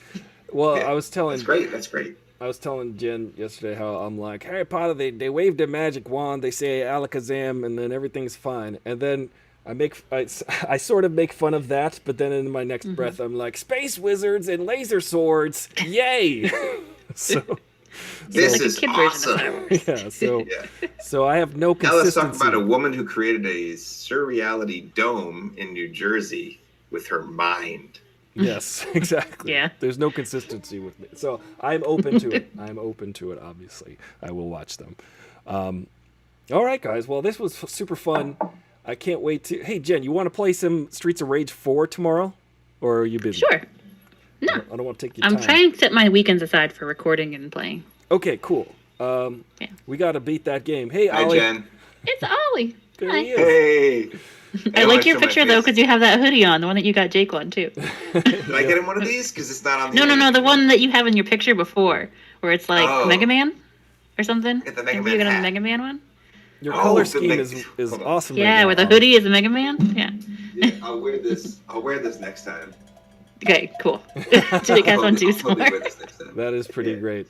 Speaker 1: Well, I was telling.
Speaker 8: That's great.
Speaker 1: I was telling Jen yesterday how I'm like, Harry Potter, they wave their magic wand, they say alakazam, and then everything's fine. And then I sort of make fun of that, but then in my next breath, I'm like, space wizards and laser swords, yay!
Speaker 8: This is awesome.
Speaker 1: So I have no consistency.
Speaker 8: Now let's talk about a woman who created a surreality dome in New Jersey with her mind.
Speaker 1: Yes, exactly.
Speaker 2: Yeah.
Speaker 1: There's no consistency with me. So I'm open to it. Obviously. I will watch them. All right, guys. Well, this was super fun. I can't wait to... Hey, Jen, you want to play some Streets of Rage 4 tomorrow? Or are you busy?
Speaker 2: Sure. No.
Speaker 1: I don't want to take your time.
Speaker 2: I'm trying to set my weekends aside for recording and playing.
Speaker 1: Okay, cool. We got to beat that game. Hey,
Speaker 8: Hi,
Speaker 1: Ollie.
Speaker 8: Jen.
Speaker 2: It's Ollie.
Speaker 1: There
Speaker 2: Hi.
Speaker 1: he is.
Speaker 8: Hey.
Speaker 2: I like your picture, though, because you have that hoodie on, the one that you got Jake on, too.
Speaker 8: Did I get him one of these? Because it's not on the...
Speaker 2: No, the one that you have in your picture before, where it's like Mega Man or something.
Speaker 8: Get the Mega
Speaker 2: Maybe
Speaker 8: Man
Speaker 2: you got
Speaker 8: hat.
Speaker 2: a Mega Man one?
Speaker 1: Your color scheme is awesome.
Speaker 2: Yeah,
Speaker 1: right
Speaker 2: where
Speaker 1: now.
Speaker 2: the hoodie is a Mega Man? Yeah.
Speaker 8: I'll wear this next time.
Speaker 2: Okay, cool. Did it guys on two
Speaker 8: I'll
Speaker 2: somewhere?
Speaker 8: wear this next time.
Speaker 1: That is pretty great.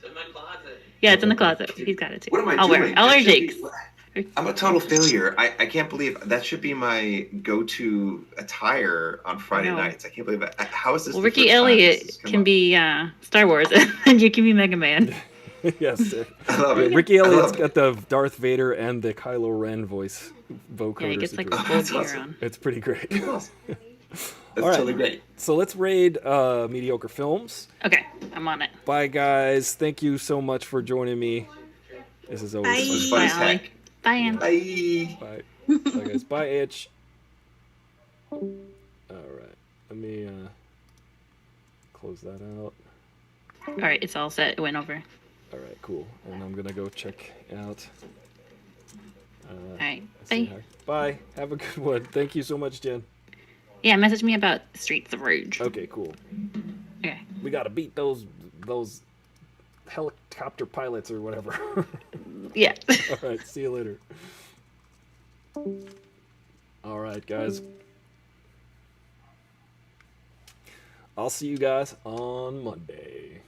Speaker 2: Yeah, it's in the closet. He's got it too.
Speaker 8: What am I
Speaker 2: I'll
Speaker 8: doing?
Speaker 2: wear it. I'll
Speaker 8: That
Speaker 2: wear
Speaker 8: should be-
Speaker 2: Jake's.
Speaker 8: I'm a total failure. I can't believe that should be my go-to attire on Friday
Speaker 2: No.
Speaker 8: nights. I can't believe it. How is this?
Speaker 2: Well,
Speaker 8: the
Speaker 2: Ricky
Speaker 8: first time this
Speaker 2: Elliott
Speaker 8: has come
Speaker 2: can
Speaker 8: up?
Speaker 2: be Star Wars, and you can be Mega Man.
Speaker 1: Yes.
Speaker 8: I love it.
Speaker 1: Ricky
Speaker 8: I
Speaker 1: Elliott's
Speaker 8: love
Speaker 1: got the Darth Vader and the Kylo Ren voice vocoder
Speaker 2: Yeah, he gets like the
Speaker 1: situation.
Speaker 2: full
Speaker 8: That's
Speaker 2: gear
Speaker 8: awesome.
Speaker 2: on.
Speaker 1: It's pretty great.
Speaker 8: That's awesome. That's
Speaker 1: All right.
Speaker 8: totally great.
Speaker 1: So let's raid mediocre films.
Speaker 2: Okay, I'm on it.
Speaker 1: Bye, guys. Thank you so much for joining me. This is always
Speaker 3: Bye.
Speaker 8: It was
Speaker 1: fun.
Speaker 8: fun
Speaker 2: Bye,
Speaker 8: as
Speaker 2: Ollie.
Speaker 8: heck.
Speaker 2: Bye, Ann.
Speaker 8: Bye.
Speaker 1: Bye. Bye, guys. Bye, Itch. All right. Let me close that out.
Speaker 2: All right, it's all set. It went over.
Speaker 1: All right, cool. And I'm gonna go check out.
Speaker 2: All right,
Speaker 1: say
Speaker 2: bye.
Speaker 1: hi. Bye. Have a good one. Thank you so much, Jen.
Speaker 2: Yeah, message me about Streets of Rage.
Speaker 1: Okay, cool.
Speaker 2: Okay.
Speaker 1: We gotta beat those helicopter pilots or whatever.
Speaker 2: Yeah.
Speaker 1: All right. See you later. All right, guys. I'll see you guys on Monday.